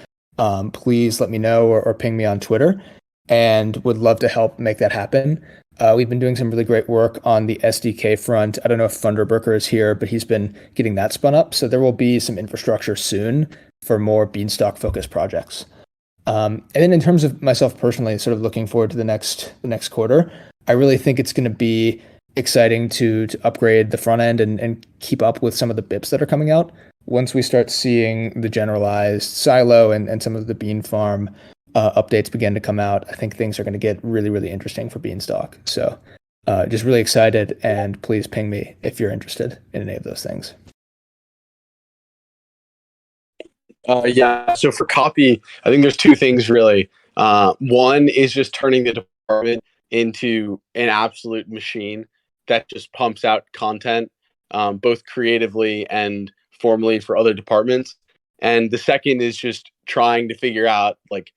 please let me know or ping me on Twitter, and would love to help make that happen. We've been doing some really great work on the SDK front. I don't know if Thunderburger is here, but he's been getting that spun up. So there will be some infrastructure soon for more Beanstalk focused projects. And then in terms of myself personally, sort of looking forward to the next quarter, I really think it's going to be exciting to upgrade the front end and keep up with some of the BIPs that are coming out. Once we start seeing the generalized silo and some of the bean farm updates begin to come out, I think things are going to get really, really interesting for Beanstalk. So just really excited, and please ping me if you're interested in any of those things. Yeah, so for copy, I think there's 2 things really. One is just turning the department into an absolute machine that just pumps out content, both creatively and formally for other departments. And the second is just trying to figure out like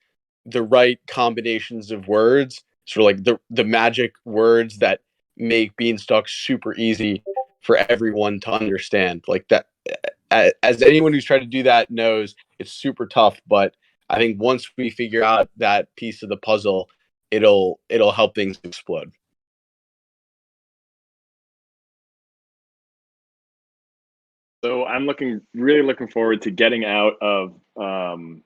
the right combinations of words, sort of like the magic words that make Beanstalk super easy for everyone to understand. Like that, as anyone who's tried to do that knows, it's super tough. But I think once we figure out that piece of the puzzle, it'll help things explode. So I'm really looking forward to getting out of fire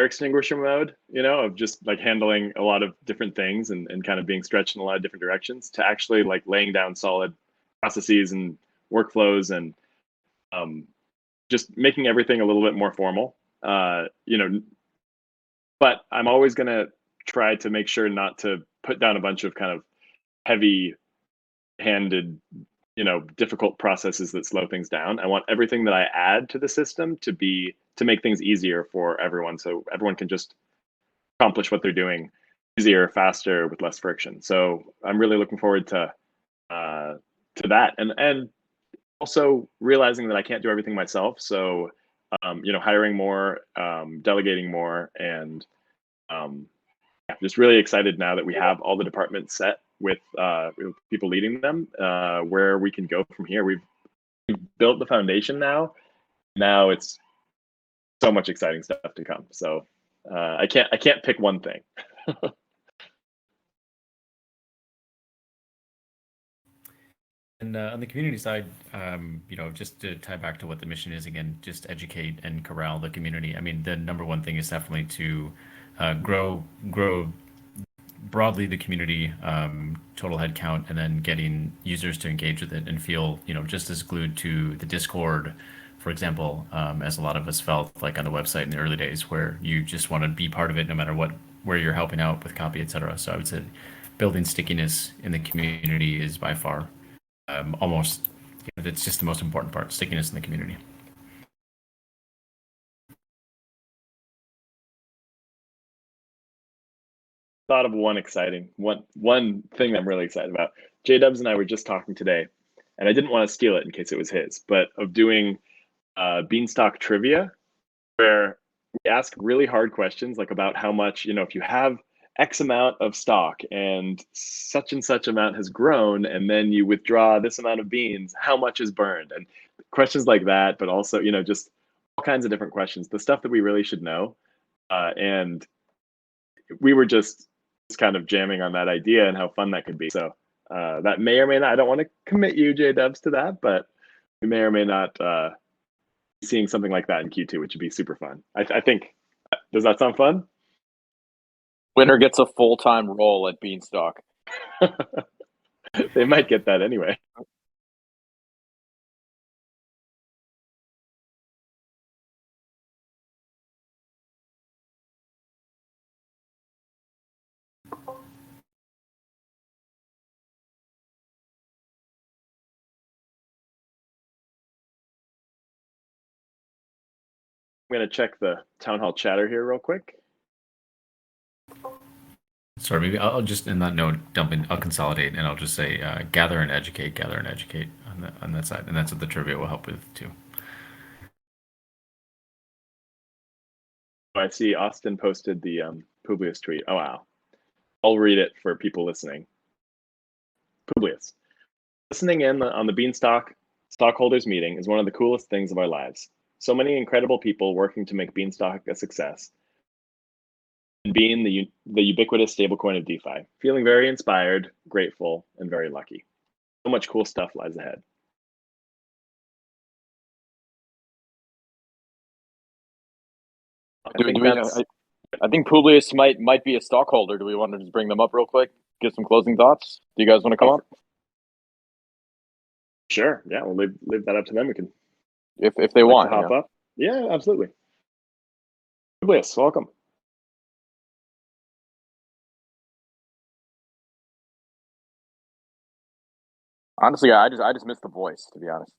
extinguisher mode, of just like handling a lot of different things and kind of being stretched in a lot of different directions, to actually like laying down solid processes and workflows and just making everything a little bit more formal. But I'm always going to try to make sure not to put down a bunch of kind of heavy handed, difficult processes that slow things down. I want everything that I add to the system to make things easier for everyone, so everyone can just accomplish what they're doing easier, faster, with less friction. So I'm really looking forward to that, and also realizing that I can't do everything myself. So hiring more, delegating more, and just really excited now that we have all the departments set with people leading them, where we can go from here. We've built the foundation now. Now it's so much exciting stuff to come. So I can't pick one thing. And on the community side, just to tie back to what the mission is again, just educate and corral the community. I mean, the number one thing is definitely to grow broadly the community, total head count, and then getting users to engage with it and feel, just as glued to the Discord, for example, as a lot of us felt like on the website in the early days, where you just want to be part of it no matter where you're helping out with copy, etc. So I would say building stickiness in the community is by far almost, it's just the most important part, stickiness in the community. thought of one thing that I'm really excited about. J-Dubs and I were just talking today, and I didn't want to steal it in case it was his, but of doing Beanstalk trivia, where we ask really hard questions like about how much, if you have X amount of stock and such amount has grown, and then you withdraw this amount of beans, how much is burned? And questions like that, but also, just all kinds of different questions, the stuff that we really should know. And we were just kind of jamming on that idea and how fun that could be. So that may or may not, I don't want to commit you, J-Dubs, to that, but we may or may not be seeing something like that in Q2, which would be super fun. I think, does that sound fun? Winner gets a full-time role at Beanstalk. They might get that anyway. I'm going to check the town hall chatter here real quick. Sorry, maybe I'll just, in that note, Dumpling, I'll consolidate and I'll just say gather and educate on that side. And that's what the trivia will help with too. I see Austin posted the Publius tweet. Oh, wow. I'll read it for people listening. Publius. Listening in on the Beanstalk Stockholders Meeting is one of the coolest things of our lives. So many incredible people working to make Beanstalk a success. And being the ubiquitous stablecoin of DeFi. Feeling very inspired, grateful, and very lucky. So much cool stuff lies ahead. I think Publius might be a stockholder. Do we want to just bring them up real quick? Give some closing thoughts? Do you guys want to come up? Sure. Yeah, we'll leave that up to them. We can, if they want, hop up. Yeah, absolutely. Publius, welcome. Honestly, I just missed the voice, to be honest.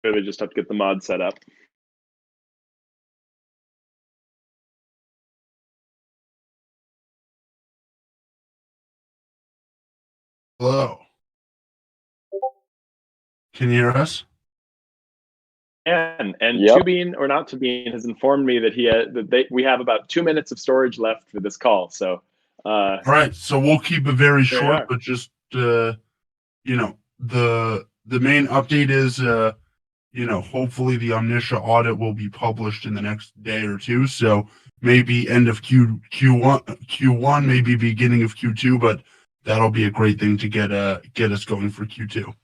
They just have to get the mod set up. Hello. Can you hear us? And Yep. Tubean or not Tubean has informed me that we have about 2 minutes of storage left for this call. So All right, so we'll keep it very There you short, are. but just the main update is hopefully the Omniscia audit will be published in the next day or two. So maybe end of Q1, maybe beginning of Q2, but that'll be a great thing to get us going for Q2.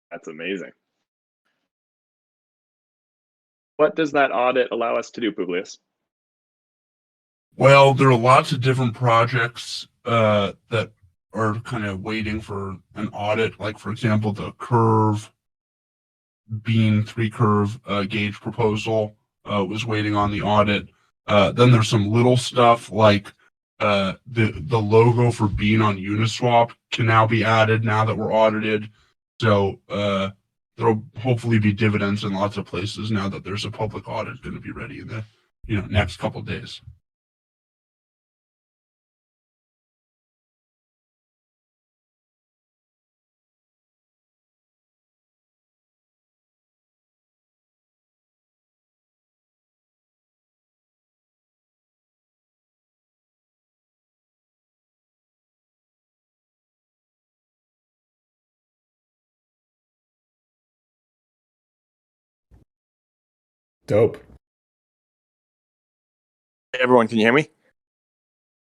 That's amazing. What does that audit allow us to do, Publius? Well, there are lots of different projects that are kind of waiting for an audit. Like, for example, the Bean 3-curve gauge proposal was waiting on the audit. Then there's some little stuff like the logo for Bean on Uniswap can now be added now that we're audited. So there'll hopefully be dividends in lots of places now that there's a public audit going to be ready in the next couple of days. Dope. Hey, everyone, can you hear me?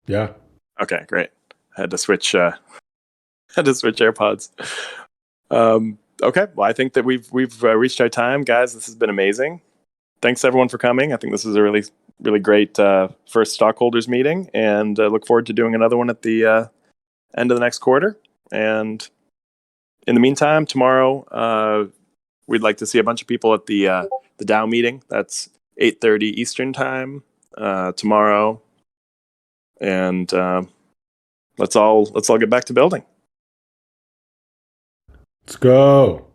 Yeah. Okay, great. I had to switch AirPods. Okay, well, I think that we've reached our time, guys. This has been amazing. Thanks everyone for coming. I think this is a really, really great first stockholders meeting, and look forward to doing another one at the end of the next quarter. And in the meantime, tomorrow we'd like to see a bunch of people at the DAO meeting. That's 8:30 Eastern time tomorrow, and let's all get back to building. Let's go.